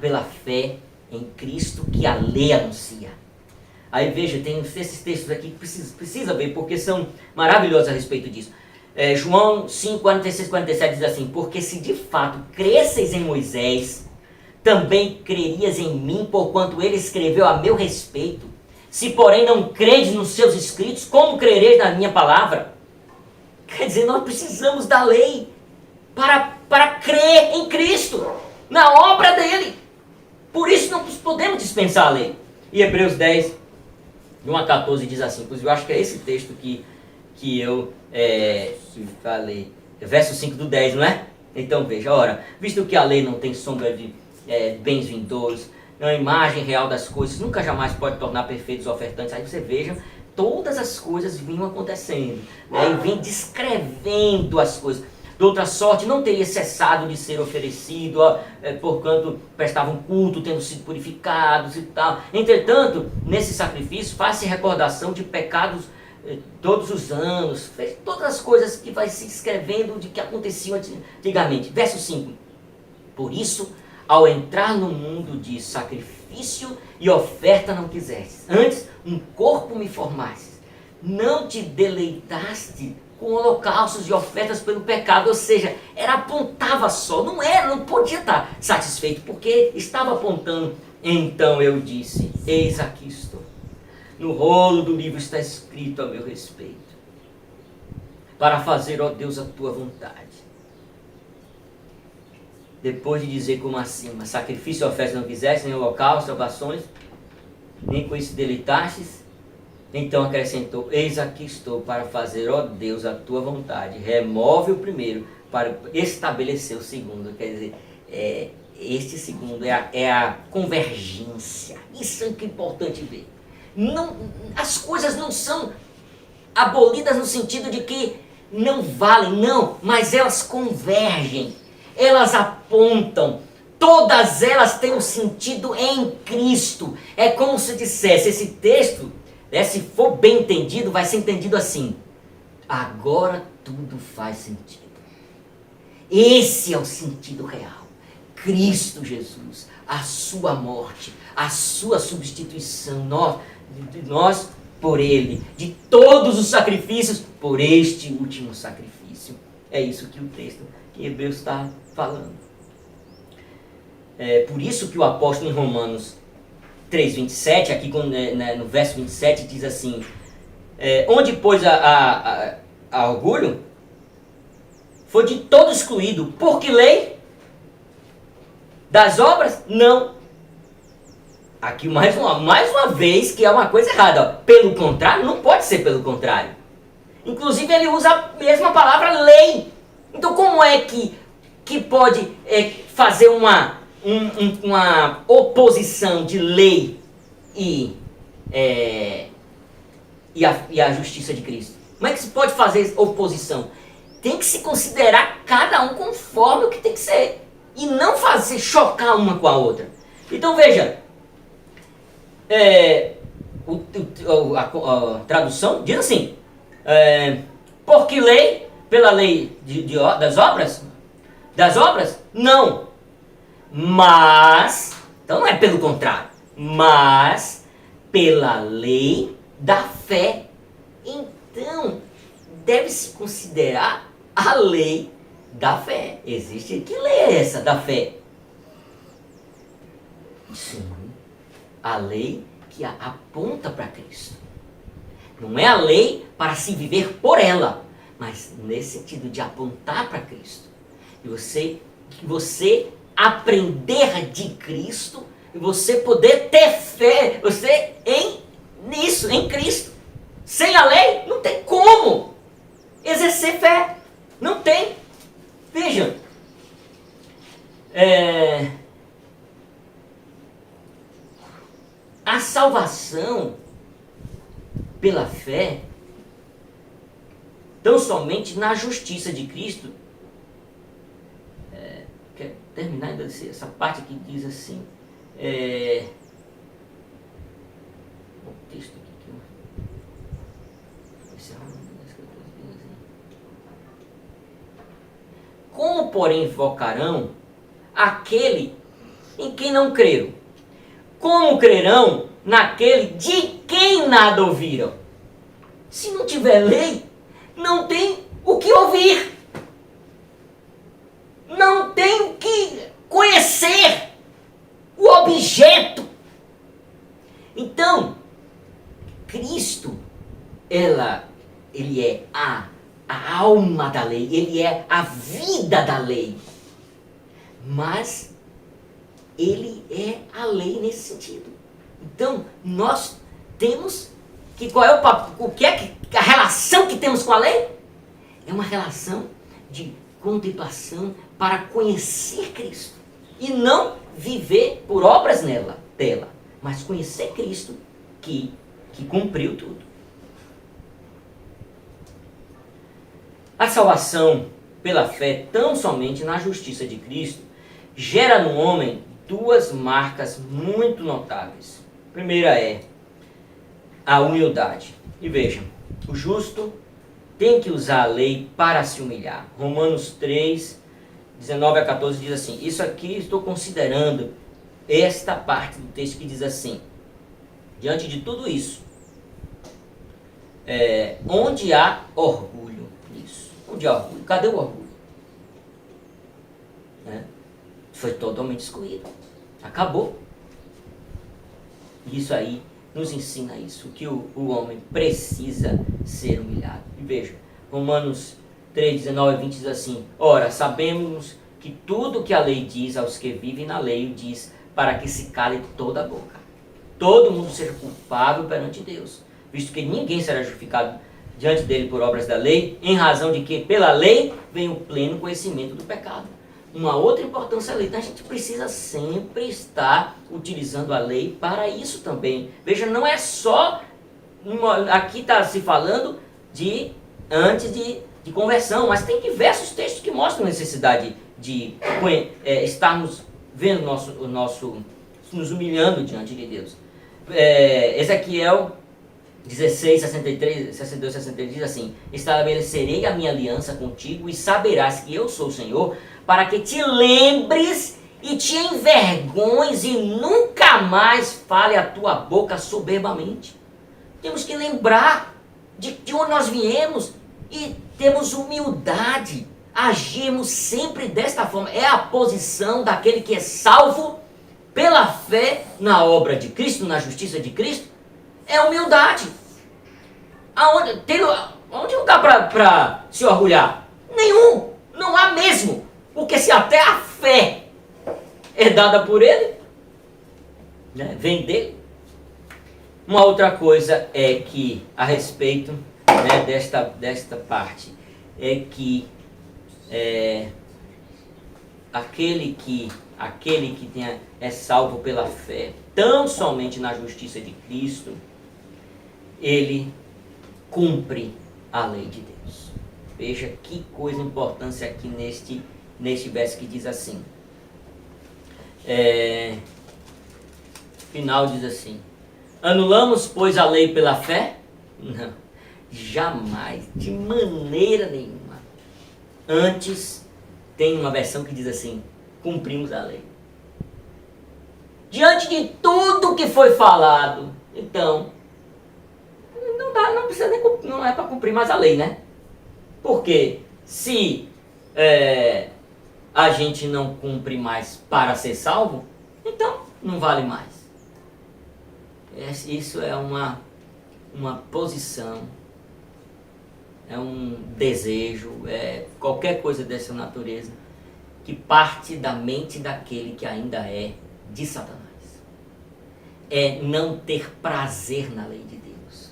pela fé em Cristo que a lei anuncia. Aí veja, tem esses textos aqui que precisa ver, porque são maravilhosos a respeito disso. João 5, 46, 47 diz assim: porque se de fato cresceis em Moisés, também crerias em mim, porquanto ele escreveu a meu respeito. Se porém não credes nos seus escritos, como crereis na minha palavra? Quer dizer, nós precisamos da lei para crer em Cristo, na obra dele. Por isso não podemos dispensar a lei. E Hebreus 10, de 1 a 14 diz assim, inclusive eu acho que é esse texto que eu falei, verso 5 do 10, não é? Então veja, ora, visto que a lei não tem sombra de bens vindouros, não é a imagem real das coisas, nunca jamais pode tornar perfeitos os ofertantes. Aí você veja todas as coisas vinham acontecendo, né? E vem descrevendo as coisas. De outra sorte, não teria cessado de ser oferecido, porquanto prestavam culto, tendo sido purificados e tal. Entretanto, nesse sacrifício, faz-se recordação de pecados todos os anos, fez todas as coisas que vai se escrevendo de que aconteciam antigamente. Verso 5. Por isso, ao entrar no mundo de sacrifício e oferta não quisestes, antes um corpo me formastes, não te deleitaste com holocaustos e ofertas pelo pecado, ou seja, apontava só, não podia estar satisfeito, porque estava apontando. Então eu disse, eis aqui estou. No rolo do livro está escrito a meu respeito, para fazer, ó Deus, a tua vontade. Depois de dizer como acima, sacrifício e oferta não quiseste, nem holocausto, salvações, nem com isso deleitastes, então acrescentou, eis aqui estou para fazer, ó Deus, a tua vontade. Remove o primeiro para estabelecer o segundo. Quer dizer, este segundo é a convergência. Isso é o que é importante ver. Não, as coisas não são abolidas no sentido de que não valem, não, mas elas convergem, elas apontam, todas elas têm um sentido em Cristo. É como se dissesse, esse texto, se for bem entendido, vai ser entendido assim: agora tudo faz sentido. Esse é o sentido real. Cristo Jesus, a sua morte, a sua substituição, nós por Ele, de todos os sacrifícios, por este último sacrifício. É isso que o texto que Hebreus está falando. É por isso que o apóstolo em Romanos 3:27, aqui no verso 27, diz assim, onde pois a orgulho, foi de todo excluído. Por que lei? Das obras? Não. Aqui mais uma vez que é uma coisa errada. Ó. Pelo contrário, não pode ser pelo contrário. Inclusive ele usa a mesma palavra lei. Então como é que pode fazer uma oposição de lei e a justiça de Cristo? Como é que se pode fazer oposição? Tem que se considerar cada um conforme o que tem que ser. E não fazer chocar uma com a outra. Então veja, a tradução diz assim, por que lei? Pela lei das obras? Das obras? Não. Mas, então não é pelo contrário, mas pela lei da fé. Então, deve-se considerar a lei da fé. Existe, que lei é essa da fé? Sim, a lei que aponta para Cristo. Não é a lei para se viver por ela, mas nesse sentido de apontar para Cristo. E você aprender de Cristo e você poder ter fé, você em Cristo. Sem a lei, não tem como exercer fé. Não tem. Veja, a salvação pela fé, tão somente na justiça de Cristo. Quer terminar ainda essa parte que diz assim, o texto aqui que eu como, porém, invocarão aquele em quem não creram? Como crerão naquele de quem nada ouviram? Se não tiver lei, não tem o que ouvir. Não tem o que conhecer o objeto. Então, Cristo, ele é a alma da lei, ele é a vida da lei. Mas ele é a lei nesse sentido. Então, nós temos que qual é o que é a relação que temos com a lei? É uma relação de contemplação para conhecer Cristo e não viver por obras dela, mas conhecer Cristo que cumpriu tudo. A salvação pela fé, tão somente na justiça de Cristo, gera no homem duas marcas muito notáveis. A primeira é a humildade. E vejam, o justo tem que usar a lei para se humilhar. Romanos 3, 19 a 14 diz assim: isso aqui estou considerando esta parte do texto que diz assim: diante de tudo isso, onde há orgulho nisso? Onde há orgulho? Cadê o orgulho? Foi totalmente excluído. Acabou. Isso aí nos ensina isso, que o homem precisa ser humilhado. E veja, Romanos 3, 19 a 20 diz assim: ora, sabemos que tudo que a lei diz aos que vivem na lei, o diz para que se cale toda a boca. Todo mundo seja culpável perante Deus, visto que ninguém será justificado diante dele por obras da lei, em razão de que pela lei vem o pleno conhecimento do pecado. Uma outra importância da lei, então a gente precisa sempre estar utilizando a lei para isso também. Veja, não é só, aqui está se falando de antes de conversão, mas tem diversos textos que mostram a necessidade de estarmos vendo nos humilhando diante de Deus. Ezequiel 16, 62, 63 diz assim: estabelecerei a minha aliança contigo e saberás que eu sou o Senhor, para que te lembres e te envergonhes e nunca mais fale a tua boca soberbamente. Temos que lembrar de onde nós viemos e temos humildade. Agimos sempre desta forma. É a posição daquele que é salvo pela fé na obra de Cristo, na justiça de Cristo. É humildade. Onde lugar para se orgulhar? Nenhum. Não há mesmo. Porque se até a fé é dada por ele, vem dele. Uma outra coisa é que, a respeito desta parte, é que aquele que é salvo pela fé, tão somente na justiça de Cristo, ele cumpre a lei de Deus. Veja que coisa importante aqui neste verso que diz assim. Final diz assim: anulamos, pois, a lei pela fé? Não, jamais, de maneira nenhuma. Antes, tem uma versão que diz assim: cumprimos a lei. Diante de tudo que foi falado, então, não precisa nem, não é para cumprir mais a lei, né? Porque se a gente não cumpre mais para ser salvo, então não vale mais. Isso é uma posição, é um desejo, qualquer coisa dessa natureza que parte da mente daquele que ainda é de Satanás. É não ter prazer na lei de Deus.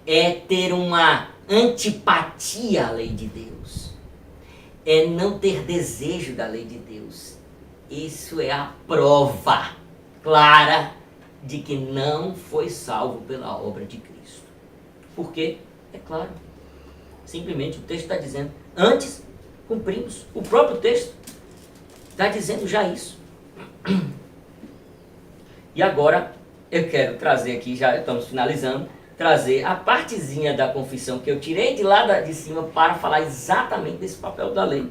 É ter uma antipatia à lei de Deus. É não ter desejo da lei de Deus. Isso é a prova clara de que não foi salvo pela obra de Cristo. Por quê? É claro. Simplesmente o texto está dizendo, antes cumprimos. O próprio texto está dizendo já isso. E agora eu quero trazer aqui, já estamos finalizando, trazer a partezinha da confissão que eu tirei de lá de cima para falar exatamente desse papel da lei.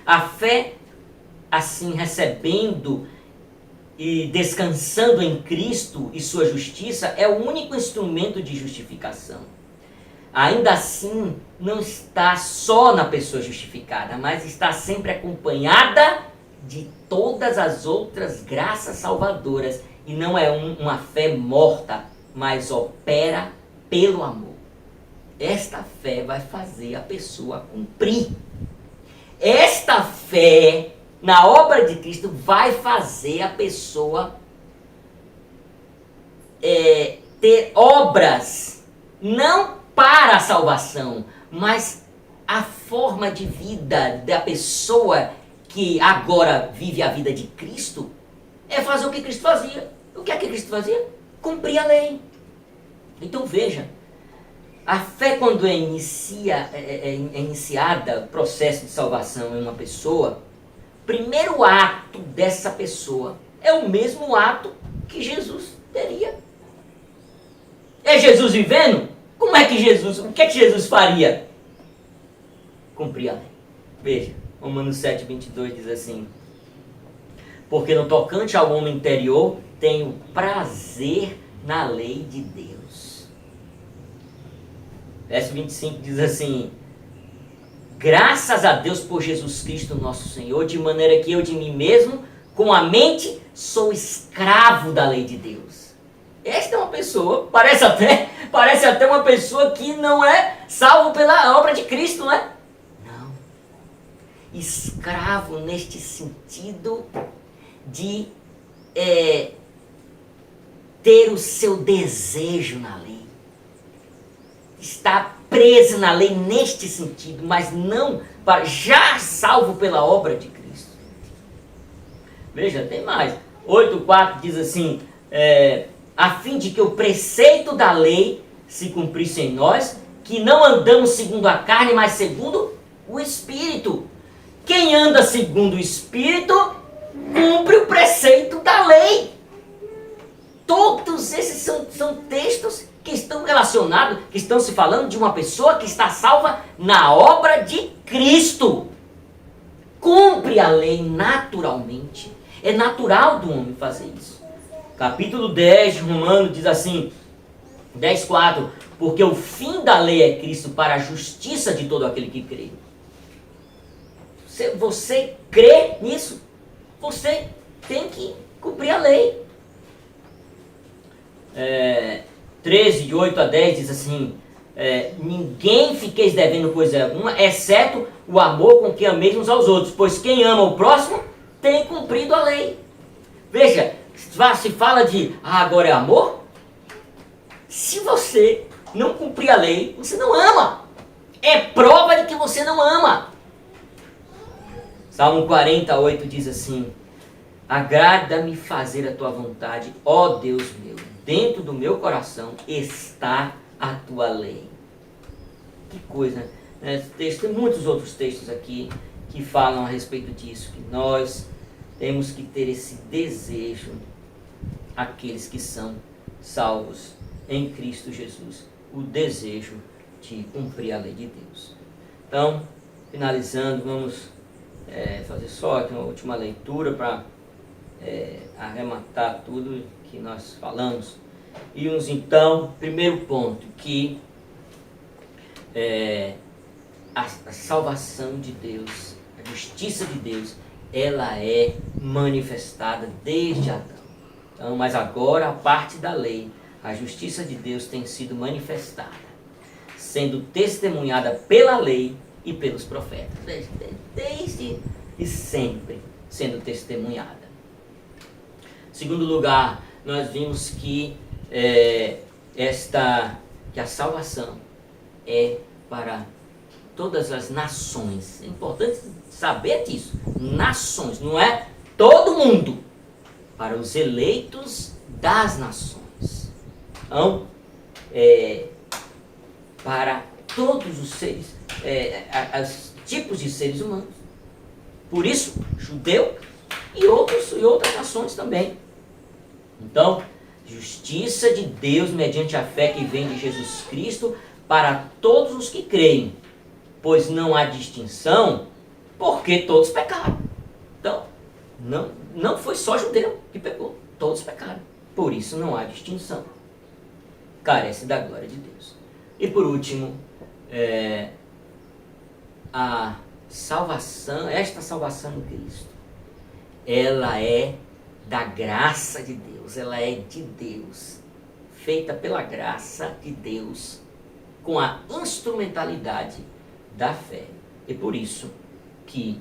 A fé, assim, recebendo e descansando em Cristo e sua justiça, é o único instrumento de justificação. Ainda assim, não está só na pessoa justificada, mas está sempre acompanhada de todas as outras graças salvadoras. E não é uma fé morta, mas opera pelo amor. Esta fé vai fazer a pessoa cumprir. Esta fé na obra de Cristo vai fazer a pessoa ter obras, não para a salvação, mas a forma de vida da pessoa que agora vive a vida de Cristo é fazer o que Cristo fazia. O que é que Cristo fazia? Cumprir a lei. Então veja, A fé, quando é iniciada o processo de salvação em uma pessoa, o primeiro ato dessa pessoa é o mesmo ato que Jesus teria. É Jesus vivendo? Como é que Jesus, o que é que Jesus faria? Cumprir a lei. Veja, Romanos 7, 22 diz assim: porque no tocante ao homem interior, tenho prazer na lei de Deus. Verso 25 diz assim: graças a Deus por Jesus Cristo nosso Senhor, de maneira que eu de mim mesmo, com a mente, sou escravo da lei de Deus. Esta é uma pessoa, parece até uma pessoa que não é salvo pela obra de Cristo, não é? Não. Escravo neste sentido de ter o seu desejo na lei. Está preso na lei neste sentido, mas não já salvo pela obra de Cristo. Veja, tem mais. 8,4 diz assim: a fim de que o preceito da lei se cumprisse em nós, que não andamos segundo a carne, mas segundo o Espírito. Quem anda segundo o Espírito, cumpre o preceito da lei. Todos esses são textos que estão relacionados, que estão se falando de uma pessoa que está salva na obra de Cristo. Cumpre a lei naturalmente. É natural do homem fazer isso. Capítulo 10 de Romanos diz assim, 10,4: porque o fim da lei é Cristo para a justiça de todo aquele que crê. Você crê nisso? Você tem que cumprir a lei. 13, de 8 a 10 diz assim: ninguém fiqueis devendo coisa alguma, exceto o amor com que ameis uns aos outros, pois quem ama o próximo tem cumprido a lei. Veja, se fala de agora é amor. Se você não cumprir a lei, você não ama. É prova de que você não ama. Salmo 48 diz assim: agrada-me fazer a tua vontade, ó Deus meu. Dentro do meu coração está a tua lei. Que coisa, né? Tem muitos outros textos aqui que falam a respeito disso, que nós temos que ter esse desejo, aqueles que são salvos em Cristo Jesus, o desejo de cumprir a lei de Deus. Então, finalizando, vamos fazer só aqui uma última leitura para arrematar tudo que nós falamos. E uns então, primeiro ponto, que a salvação de Deus, a justiça de Deus, ela é manifestada desde Adão. Então, mas agora, a parte da lei, a justiça de Deus tem sido manifestada, sendo testemunhada pela lei e pelos profetas, desde e sempre sendo testemunhada. Segundo lugar, nós vimos que que a salvação é para todas as nações. É importante saber disso. Nações, não é todo mundo. Para os eleitos das nações. Então, para todos os seres, os tipos de seres humanos. Por isso, judeu e outras nações também. Então, justiça de Deus mediante a fé que vem de Jesus Cristo para todos os que creem, pois não há distinção, porque todos pecaram. Então, não foi só judeu que pecou, todos pecaram. Por isso não há distinção. Carece da glória de Deus. E por último, a salvação, esta salvação em Cristo, ela é da graça de Deus, ela é de Deus, feita pela graça de Deus, com a instrumentalidade da fé. E por isso que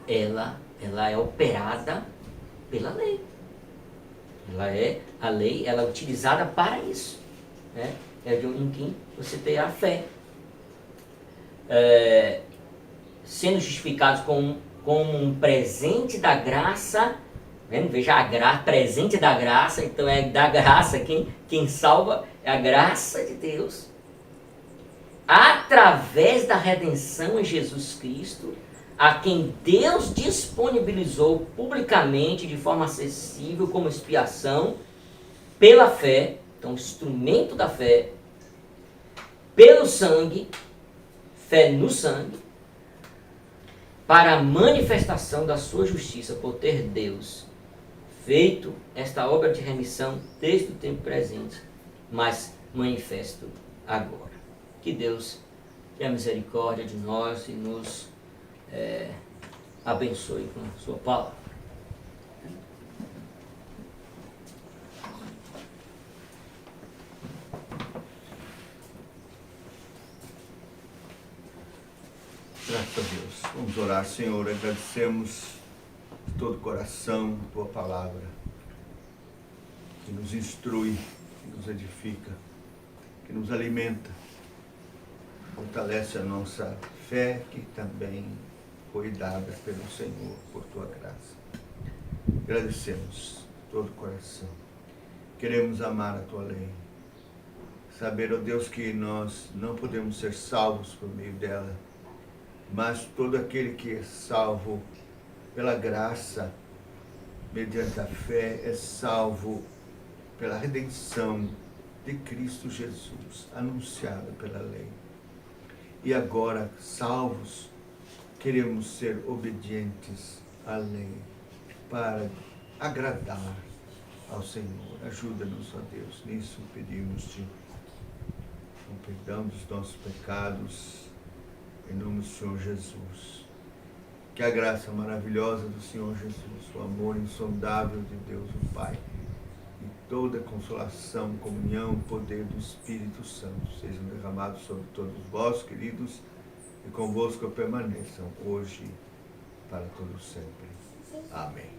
ela é operada pela lei. A lei ela é utilizada para isso, né? Em quem você tem a fé. Sendo justificados como um presente da graça. Veja, presente da graça, então é da graça, quem salva é a graça de Deus, através da redenção em Jesus Cristo, a quem Deus disponibilizou publicamente de forma acessível como expiação, pela fé, então instrumento da fé, pelo sangue, fé no sangue, para a manifestação da sua justiça, por ter Deus feito esta obra de remissão desde o tempo presente, mas manifesto agora. Que Deus tenha misericórdia de nós e nos abençoe com a sua palavra. Graças a Deus. Vamos orar, Senhor. Agradecemos de todo o coração a Tua palavra, que nos instrui, que nos edifica, que nos alimenta, fortalece a nossa fé, que também foi dada pelo Senhor, por Tua graça. Agradecemos de todo o coração. Queremos amar a Tua lei. Saber, ó Deus, que nós não podemos ser salvos por meio dela, mas todo aquele que é salvo pela graça, mediante a fé, é salvo pela redenção de Cristo Jesus, anunciada pela lei. E agora, salvos, queremos ser obedientes à lei para agradar ao Senhor. Ajuda-nos, ó Deus, nisso pedimos-te o perdão dos nossos pecados, em nome do Senhor Jesus. Que a graça maravilhosa do Senhor Jesus, o amor insondável de Deus o Pai, e toda a consolação, comunhão, poder do Espírito Santo sejam derramados sobre todos vós, queridos, e convosco permaneçam hoje para todos sempre. Amém.